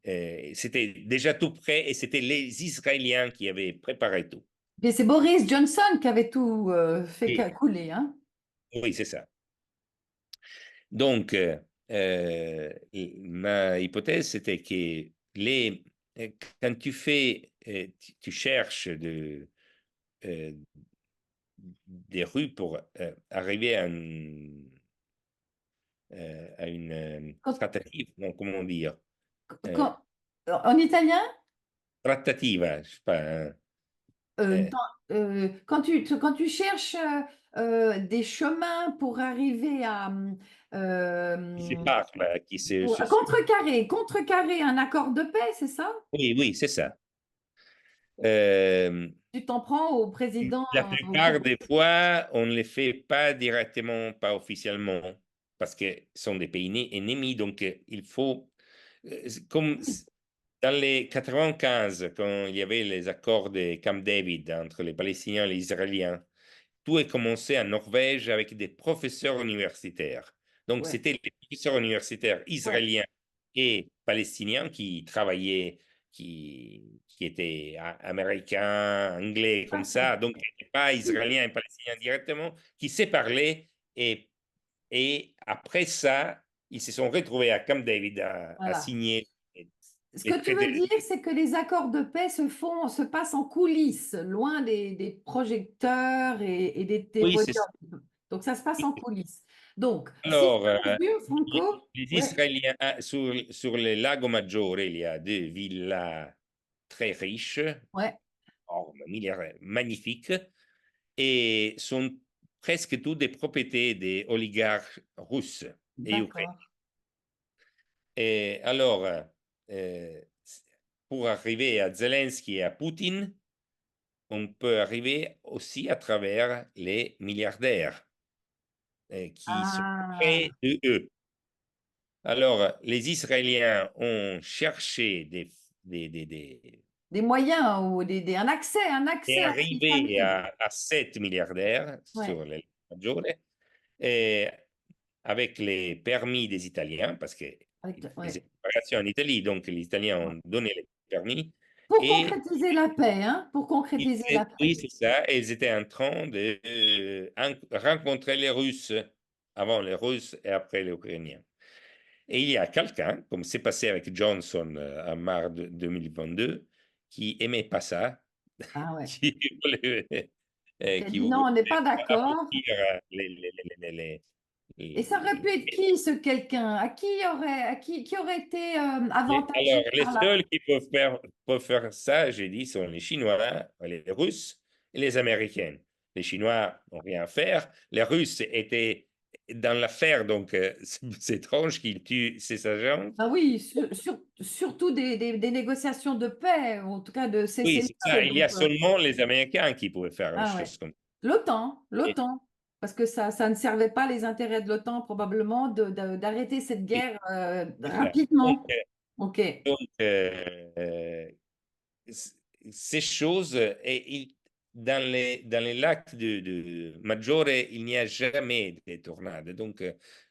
C'était déjà tout prêt et c'était les Israéliens qui avaient préparé tout. Et c'est Boris Johnson qui avait tout fait Et, couler, hein? oui, c'est ça. Donc, ma hypothèse, c'était que quand tu cherches euh, des rues pour arriver à une Quand, trattative, non, comment dire, euh, quand- en italien, trattativa, je sais pas, hein, euh, euh, dans- quand tu cherches des chemins pour arriver qui se euh, parle, qui à contrecarrer un accord de paix, c'est ça? Oui, oui, c'est ça. Euh, Tu t'en prends au président. la plupart des fois, on ne les fait pas directement, pas officiellement, parce que ce sont des pays ennemis, donc il faut, comme dans les 95, quand il y avait les accords de Camp David entre les Palestiniens et les Israéliens, tout est commencé en Norvège avec des professeurs universitaires. Donc, Ouais, c'était les professeurs universitaires ouais, israéliens et palestiniens qui travaillaient, qui étaient américains, anglais, comme parfait. ça, donc qui n'étaient pas israéliens et palestiniens directement, qui se parlaient. Et après ça, ils se sont retrouvés à Camp David à Voilà. signer Ce les que tu veux traités. dire, c'est que les accords de paix se passent en coulisses, loin des projecteurs et des Oui, c'est ça. podiums. Donc, ça se passe en coulisses. Donc, si Alors, je résume, les, Franco, les ouais, Israéliens, sur le lago Maggiore, il y a deux villas très riches, ouais, magnifiques, et sont presque toutes des propriétés des oligarques russes et ukrainiens. d'accord. Et alors, euh, pour arriver à Zelensky et à Poutine, on peut arriver aussi à travers les milliardaires qui sont Ah, près de eux. Alors, les Israéliens ont cherché des moyens ou un et accès à ces arrivé familles. à 7 milliardaires Ouais, sur les Maggiore, et avec les permis des Italiens, parce qu'ils faisaient ouais. préparation en Italie, donc les Italiens ont donné les permis, Pour et concrétiser la paix, hein, pour concrétiser la oui, paix. c'est ça, et ils étaient en train de rencontrer les Russes, avant les Russes et après les Ukrainiens. Et il y a quelqu'un, comme c'est passé avec Johnson en mars 2022, qui aimait pas ça, Ah ouais. qui voulait, Qui a qui dit non, voulait on n'est pas d'accord. aboutir Et ça aurait pu être les- qui ce quelqu'un? Qui aurait été avantagé alors, les par la... seuls qui peuvent faire ça, j'ai dit, sont les Chinois, les Russes et les Américains. Les Chinois n'ont rien à faire. Les Russes étaient dans l'affaire, donc c'est étrange qu'ils tuent ces agents. Ah oui, surtout des négociations de paix, ou en tout cas de Oui, c'est ça. cessez-le-feu. Il y Donc, a seulement les Américains qui pouvaient faire une ah ouais. chose comme ça. Et- L'OTAN, parce que ça ne servait pas les intérêts de l'OTAN probablement d'arrêter cette et guerre c'est ça. Donc, rapidement. Ok. donc, c- ces choses, dans les lacs de Maggiore, il n'y a jamais de tornades. Donc,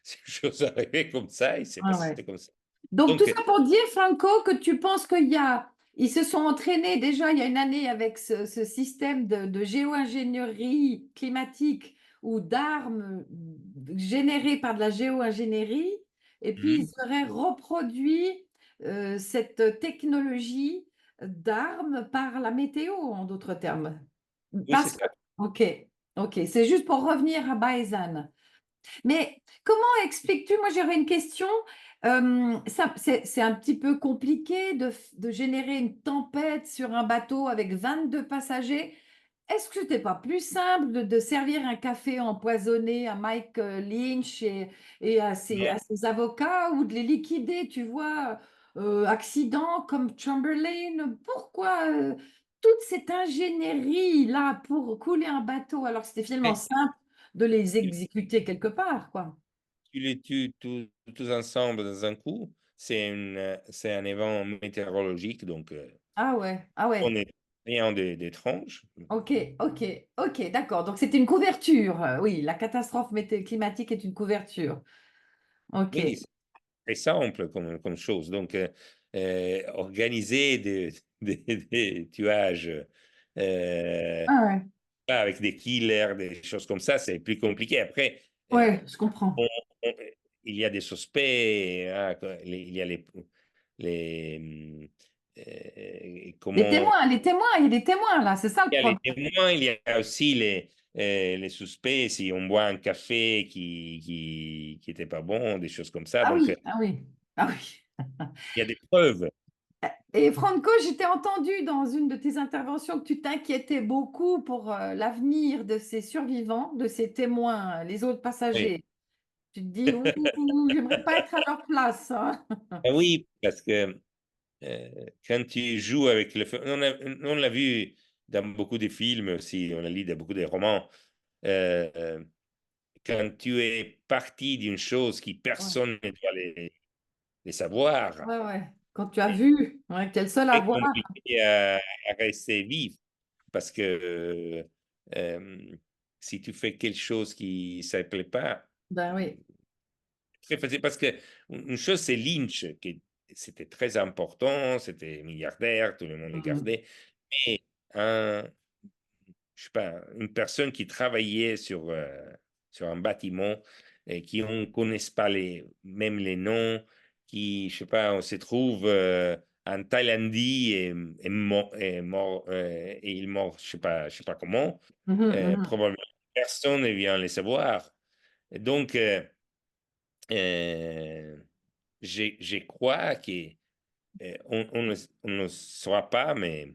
ces choses arrivaient comme ça, et c'est Ah ouais. passé comme ça. Donc, tout Donc, ça pour dire, Franco, que tu penses ils se sont entraînés déjà il y a une année avec ce système de géo-ingénierie climatique ou d'armes générées par de la géo-ingénierie, et puis ils auraient reproduit cette technologie d'armes par la météo, en d'autres termes. oui, c'est Parce que, ça. ok, ok, c'est juste pour revenir à Baezan. Mais comment expliques-tu? Moi, j'aurais une question. C'est un petit peu compliqué de générer une tempête sur un bateau avec 22 passagers. Est-ce que c'était pas plus simple de servir un café empoisonné à Mike Lynch et à ses avocats ou de les liquider, tu vois, accident comme Chamberlain? Pourquoi toute cette ingénierie-là pour couler un bateau alors que c'était finalement Mais simple de les exécuter quelque part, quoi? tu les tues tous ensemble dans un coup, c'est un événement météorologique, donc Ah ouais, ah on ouais. n'est rien d'étrange. Ok, ok, ok, d'accord. Donc c'était une couverture. Oui, la catastrophe climatique est une couverture. Ok. Oui, c'est très simple comme chose. Donc, organiser des tuages Ah ouais, avec des killers, des choses comme ça, c'est plus compliqué. Après, ouais, je comprends. on- on- il y a des suspects, hein, il y a comment Les témoins, il y a des témoins là, c'est ça le il y a les problème. témoins, il y a aussi les suspects, si on boit un café qui était pas bon, des choses comme ça. Ah Donc, oui, ah oui, ah oui. il y a des preuves. Et Franco, j'étais entendu dans une de tes interventions que tu t'inquiétais beaucoup pour l'avenir de ces survivants, de ces témoins, les autres Oui. passagers. Tu te dis, ouh, j'aimerais pas être à leur place, hein. Oui, parce que quand tu joues avec le feu, on l'a vu dans beaucoup de films aussi, on l'a lu dans beaucoup de romans. euh, Quand tu es parti d'une chose qui Ouais, personne ne doit les savoir, ouais, ouais. Quand tu as c'est vu, ouais, que tu es le seul à très voir, compliqué à rester vif parce que si tu fais quelque chose qui ne plaît pas, ben oui. très facile parce que une chose c'est Lynch qui c'était très important, c'était milliardaire, tout le monde le Mhm. gardait, mais je sais pas, une personne qui travaillait sur un bâtiment et qui ne connaisse pas même les noms, qui, je sais pas, on se trouve en Thaïlandie et il mort, je sais pas comment, Mhm, mhm. probablement personne ne vient les savoir. Et donc, euh, je crois que on ne saura pas, mais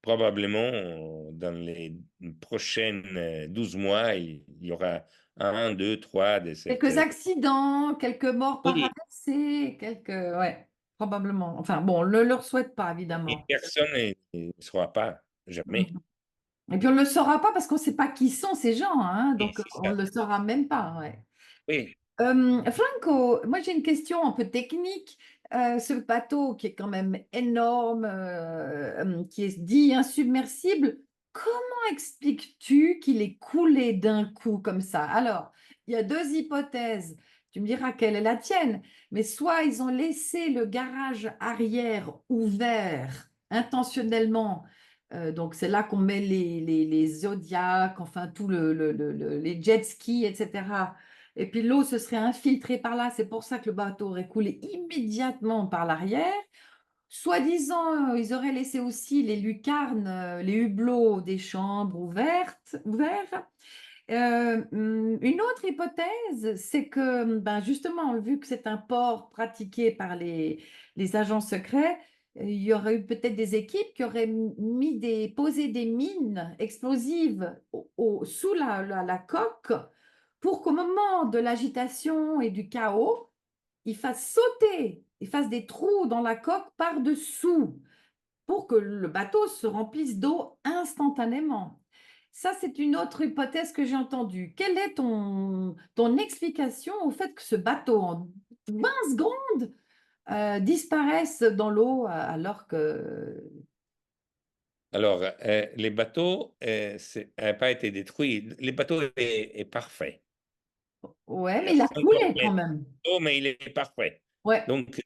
probablement, dans les prochaines 12 mois, il y aura un, deux, trois de cette. Quelques accidents, quelques morts par Oui, AVC, quelques... Ouais, probablement. Enfin, bon, on ne leur souhaite pas, et évidemment. personne ne saura pas, jamais. Mhm. Et puis, on ne le saura pas parce qu'on ne sait pas qui sont ces gens, hein, Et donc c'est on ne ça. le saura même pas, ouais. Oui. Franco, moi j'ai une question un peu technique. Ce bateau qui est quand même énorme, qui est dit insubmersible, comment expliques-tu qu'il est coulé d'un coup comme ça? Alors, il y a deux hypothèses. Tu me diras quelle est la tienne, mais soit ils ont laissé le garage arrière ouvert intentionnellement. Donc c'est là qu'on met les Zodiacs, enfin tout les jet skis, etc. Et puis l'eau se serait infiltrée par là. C'est pour ça que le bateau aurait coulé immédiatement par l'arrière. Soi-disant, ils auraient laissé aussi les lucarnes, les hublots des chambres ouverts. Une autre hypothèse, c'est que ben justement, vu que c'est un port pratiqué par les agents secrets, il y aurait eu peut-être des équipes qui auraient posé des mines explosives sous la coque pour qu'au moment de l'agitation et du chaos, ils fassent des trous dans la coque par-dessous pour que le bateau se remplisse d'eau instantanément. Ça, c'est une autre hypothèse que j'ai entendue. Quelle est ton explication au fait que ce bateau, en 20 secondes, disparaisse dans l'eau alors que... Alors, les bateaux n'ont pas été détruits. Le bateau est parfait. Ouais, Il y mais a il a 50 coulé quand mètres même. d'eau, mais il est parfait. Ouais. Donc,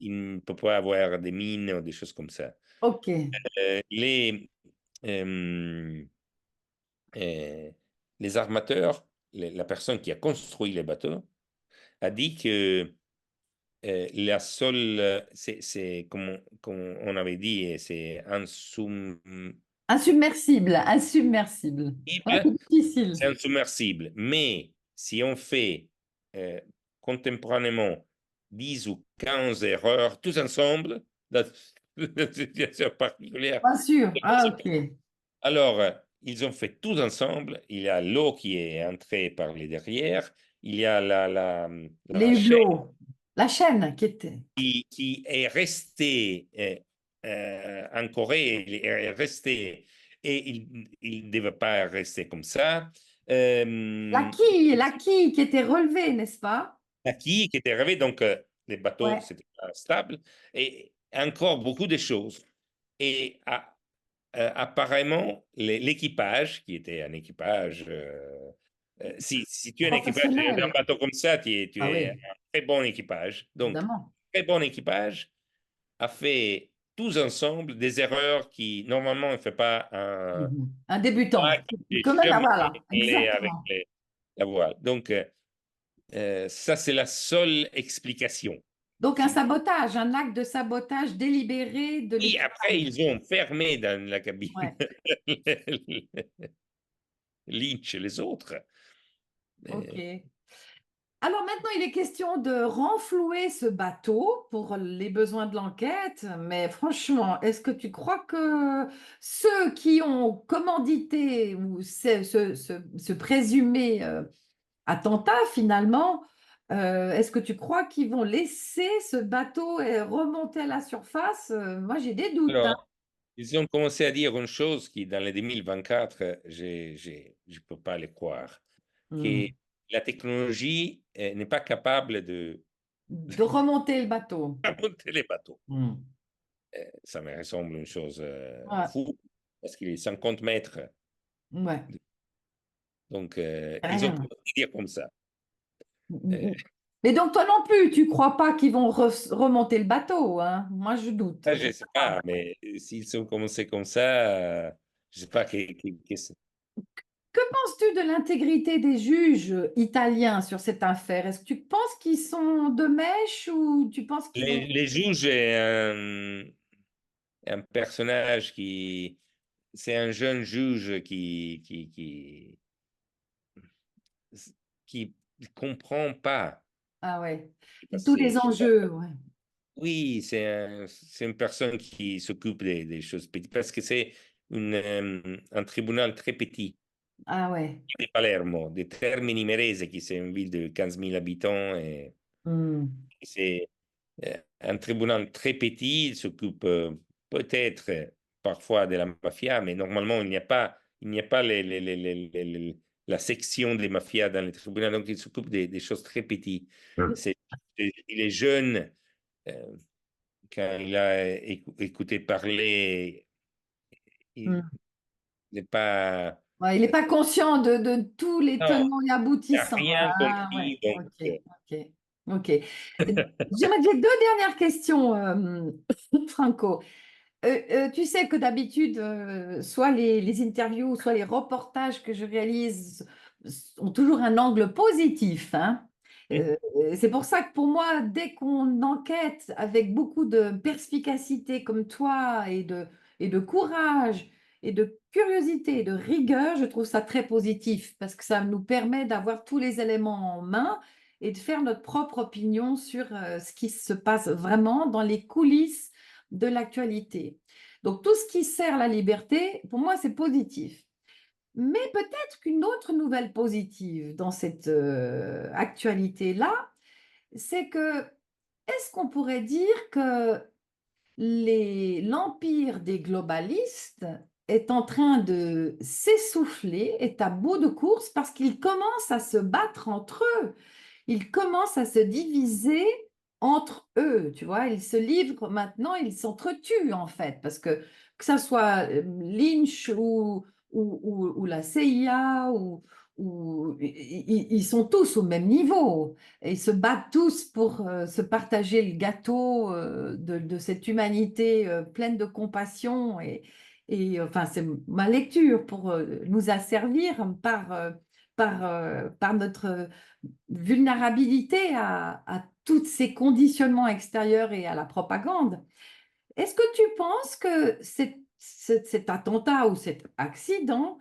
il ne peut pas avoir des mines ou des choses comme ça. Ok. Les, euh, les armateurs, la personne qui a construit les bateaux, a dit que la seule, c'est comme on avait dit, c'est insubmersible, Insubmersible, insubmersible. Ouais, c'est difficile. c'est insubmersible. Mais si on fait euh, contemporanément 10 ou 15 erreurs tous ensemble, dans une situation particulière, Pas sûr. Ah, ok. alors, ils ont fait tous ensemble. Il y a l'eau qui est entrée par les derrière. Il y a Les la chaîne hublots. La chaîne qui était. qui est restée ancorée, il est resté, et il ne devait pas rester comme ça. Euh, La quille qui était relevée, n'est-ce pas? la quille qui était arrivée, donc les bateaux, Ouais. c'était pas stable, et encore beaucoup de choses. Et apparemment, l'équipage, qui était un équipage, si tu es un équipage, un Professionnel. bateau comme ça, tu Ah es oui, un très bon équipage. Donc, évidemment. très bon équipage a fait tous ensemble des erreurs qui, normalement, ne fait pas un Mhm. Un pas débutant. qui Comme n'est un, jamais voilà, allé avec exactement. la voile. Donc, ça, c'est la seule explication. Donc un sabotage, un acte de sabotage délibéré de Et après, l'équipage. ils ont fermé dans la cabine Ouais, Lynch et les autres. ok. Euh, Alors maintenant, il est question de renflouer ce bateau pour les besoins de l'enquête. Mais franchement, est-ce que tu crois que ceux qui ont commandité ou ce présumé attentat finalement, est-ce que tu crois qu'ils vont laisser ce bateau remonter à la surface? Moi, j'ai des doutes, hein. Alors, ils ont commencé à dire une chose qui, dans les 2024, je ne peux pas le croire, que Hmm. la technologie n'est pas capable de De remonter le bateau. monter les bateaux. Hmm. Ça me ressemble une chose Ouais, fou, parce qu'il est 50 mètres. ouais. Donc, ils ont Rien. commencé à dire comme ça. Hmm. Euh, Mais donc toi non plus, tu crois pas qu'ils vont remonter le bateau, hein? Moi, je doute. Ça, je Je ne sais sais pas. pas, mais s'ils ont commencé comme ça, je ne sais pas. Que penses-tu de l'intégrité des juges italiens sur cette affaire? Est-ce que tu penses qu'ils sont de mèche ou tu penses qu'ils vont... Les juges est un personnage qui. C'est un jeune juge qui comprend pas. Ah ouais, Parce tous que, les enjeux, ouais. oui, c'est une personne qui s'occupe des choses petites. Parce que c'est un tribunal très petit Ah ouais. de Palermo, de Termini Imerese, qui c'est une ville de 15 000 habitants. Et Hmm. c'est un tribunal très petit, il s'occupe peut-être parfois de la mafia, mais normalement, il n'y a pas la section des mafias dans les tribunaux, donc il s'occupe des choses très petites. C'est, il est jeune, euh, quand il a écouté parler, il Hmm. n'est pas, Ouais, il n'est pas conscient de tous les non, tenants et il n'a aboutissants. rien Ah ouais, compris, donc, ok, ok, ok. J'ai deux dernières questions, Franco. Tu sais que d'habitude, soit les interviews, soit les reportages que je réalise ont toujours un angle positif, hein. Euh, c'est pour ça que pour moi, dès qu'on enquête avec beaucoup de perspicacité comme toi et de courage et de curiosité et de rigueur, je trouve ça très positif parce que ça nous permet d'avoir tous les éléments en main et de faire notre propre opinion sur ce qui se passe vraiment dans les coulisses de l'actualité. Donc, tout ce qui sert la liberté, pour moi, c'est positif. Mais peut-être qu'une autre nouvelle positive dans cette actualité-là, c'est que, est-ce qu'on pourrait dire que l'empire des globalistes est en train de s'essouffler, est à bout de course parce qu'ils commencent à se battre entre eux, ils commencent à se diviser entre eux, tu vois, ils se livrent maintenant, ils s'entretuent en fait, parce que ça soit Lynch ou la CIA où ils sont tous au même niveau et ils se battent tous pour se partager le gâteau de cette humanité pleine de compassion enfin c'est ma lecture pour nous asservir par notre vulnérabilité à tous ces conditionnements extérieurs et à la propagande. Est-ce que tu penses que cet attentat ou cet accident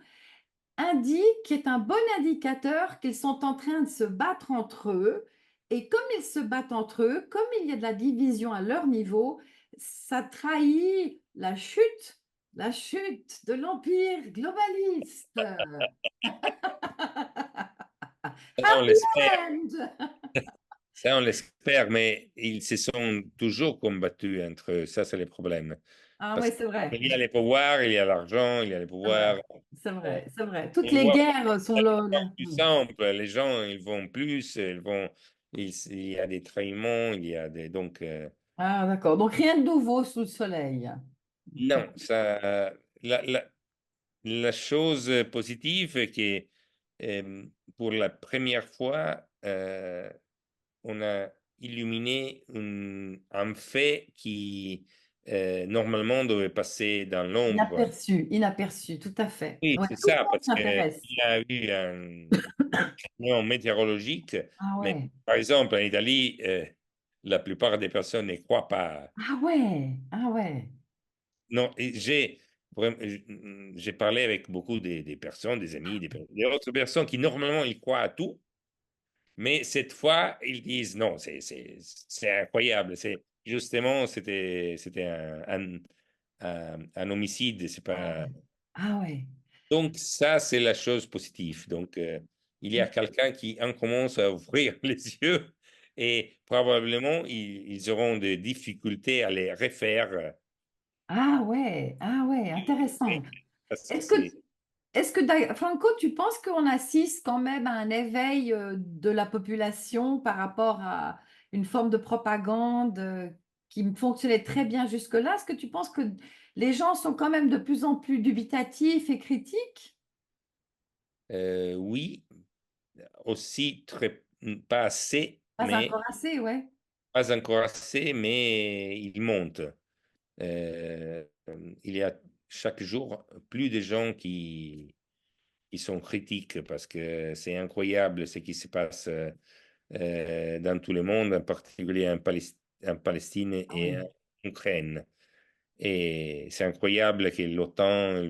est un bon indicateur qu'ils sont en train de se battre entre eux? Et comme ils se battent entre eux, comme il y a de la division à leur niveau, ça trahit la chute de l'empire globaliste. On Happy l'espère, End! ça on l'espère, mais ils se sont toujours combattus entre eux. Ça, c'est le problème. Ah Parce oui, c'est vrai, qu'il y a les pouvoirs, il y a l'argent, il y a les c'est vrai, pouvoirs. c'est Euh, vrai, c'est vrai. Toutes on les voit guerres sont là. plus simple. Les gens, ils vont plus, il y a des trahiments, il y a des, donc, Ah, d'accord. Donc rien de nouveau sous le soleil. non, la chose positive est que pour la première fois, on a illuminé un fait qui normalement devait passer dans l'ombre. Inaperçu, inaperçu, tout à fait. Oui, Ouais, c'est tout le ça, monde parce qu'il s'intéresse. y a eu un changement météorologique, Ah mais ouais, par exemple en Italie, la plupart des personnes ne croient pas. ah ouais, ah ouais. Non, et j'ai parlé avec beaucoup des personnes, des amis, des autres personnes qui normalement ils croient à tout, mais cette fois ils disent non, c'est incroyable. C'est justement c'était un homicide, c'est Ah pas. ouais, ah ouais. Donc ça c'est la chose positive. Donc il y a quelqu'un qui en commence à ouvrir les yeux et probablement ils auront des difficultés à les refaire. Ah ouais, intéressant. Parce que Est-ce que, c'est Franco, tu penses qu'on assiste quand même à un éveil de la population par rapport à une forme de propagande qui fonctionnait très bien jusque-là? Est-ce que tu penses que les gens sont quand même de plus en plus dubitatifs et critiques? oui, aussi pas assez, Pas encore assez, ouais. pas encore assez, mais il monte. Euh, il y a chaque jour plus de gens qui sont critiques parce que c'est incroyable ce qui se passe dans tout le monde, en particulier en Palestine Ah et oui. en Ukraine. Et c'est incroyable que l'OTAN,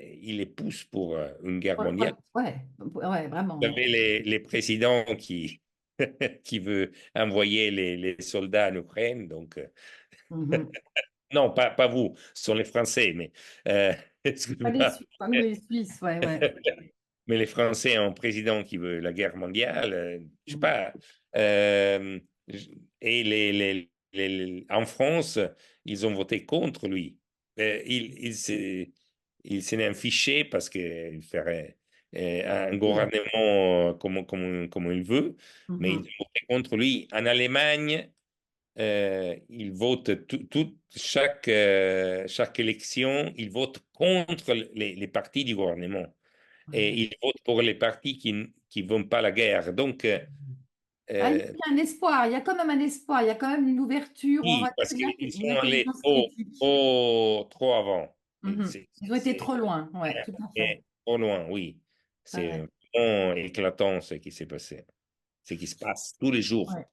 il les pousse pour une guerre Ouais, mondiale. ouais, vraiment, Vous ouais. avez les présidents qui veut envoyer les soldats en Ukraine. Donc, Mhm. non, pas vous, ce sont les Français, mais excuse-moi. Pas nous les Suisses, ouais, ouais. Mais les Français ont un président qui veut la guerre mondiale, je sais Mhm. pas. Je- et en France, ils ont voté contre lui. Il s'en est fiché parce qu'il ferait un Oui. gouvernement comme il veut, mais ils Mhm. ont voté contre lui. En Allemagne, ils votent chaque élection, ils votent contre les partis du gouvernement et Ouais. ils votent pour les partis qui ne vont pas la guerre. Donc, Ah, il euh, y a un espoir, il y a quand même un espoir, il y a quand même une ouverture, on oui, va parce dire qu'ils une sont allés intelligence critique. trop avant. Mhm. C'est Ils ont été trop loin, ouais, tout à fait. trop loin, oui. C'est C'est vrai. vraiment éclatant ce qui s'est passé, ce qui se passe tous les jours. Ouais.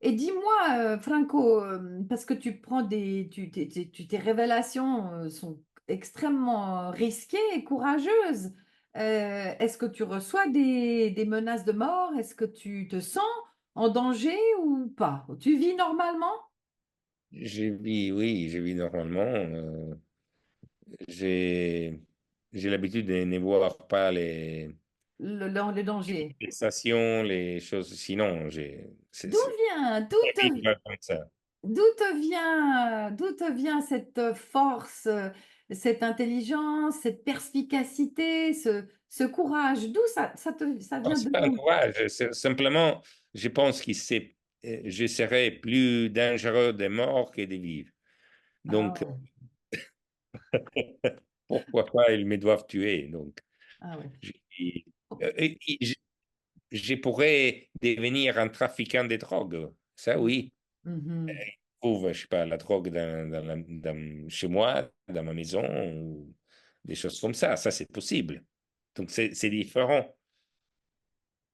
Et dis-moi, Franco, parce que tes révélations sont extrêmement risquées et courageuses. Est-ce que tu reçois des menaces de mort? Est-ce que tu te sens en danger ou pas? Tu vis normalement Oui, je vis normalement. J'ai, j'ai l'habitude de ne voir pas le danger? les stations, les choses. Sinon, D'où vient, vivre comme ça. d'où te vient cette force, cette intelligence, cette perspicacité, ce courage? D'où ça Non, vient c'est de pas un où? courage, c'est simplement, je pense je serais plus dangereux de mort que de vivre. Ah Donc, ouais, pourquoi pas, ils me doivent tuer. Donc, ah ouais. Et, je pourrais devenir un trafiquant de drogue. Ça, oui. Mhm. Je trouve, je sais pas, la drogue chez moi, dans ma maison, ou des choses comme ça. Ça, c'est possible. Donc, c'est différent.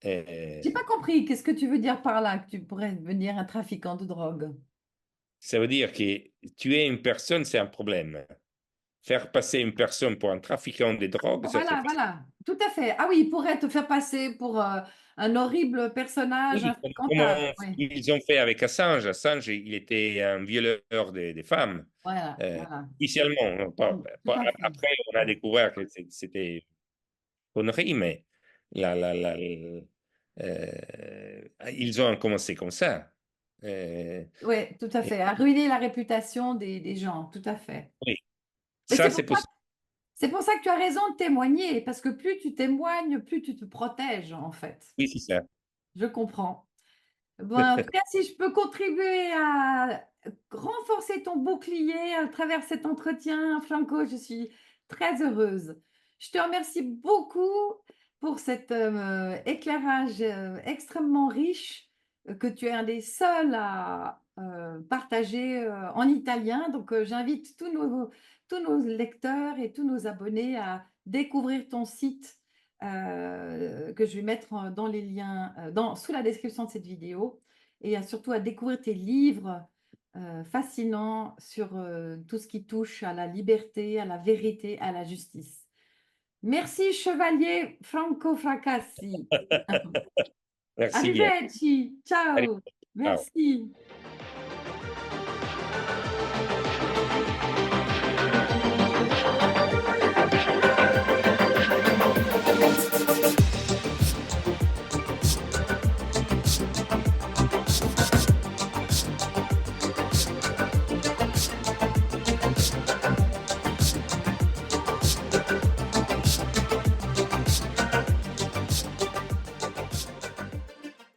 J'ai pas Euh, compris. Qu'est-ce que tu veux dire par là, que tu pourrais devenir un trafiquant de drogue? Ça veut dire que tuer une personne, c'est un problème. Faire passer une personne pour un trafiquant de drogue, ça, c'est Voilà, facile. voilà, tout à fait. Ah oui, il pourrait te faire passer pour un horrible personnage Oui, infréquentable. comment Oui, ils ont fait avec Assange. Assange, il était un violeur des femmes, voilà, voilà. officiellement, hein, Tout à fait. après, on a découvert que c'était connerie, mais ils ont commencé comme ça. Euh, Oui, tout à et- fait. À ruiner la réputation des gens, tout à fait. oui, Mais ça, c'est possible. c'est pour ça que tu as raison de témoigner, parce que plus tu témoignes, plus tu te protèges, en fait. Oui, c'est ça. Je comprends. Bon, en tout cas, si je peux contribuer à renforcer ton bouclier à travers cet entretien, Franco, je suis très heureuse. Je te remercie beaucoup pour cet éclairage extrêmement riche que tu es un des seuls à partager en italien. Donc, j'invite tous nos lecteurs et tous nos abonnés à découvrir ton site que je vais mettre dans les liens, sous la description de cette vidéo, et surtout à découvrir tes livres fascinants sur tout ce qui touche à la liberté, à la vérité, à la justice. Merci, chevalier Franco Fracassi. Merci bien. Arrivederci, Allez, ciao, ciao. merci.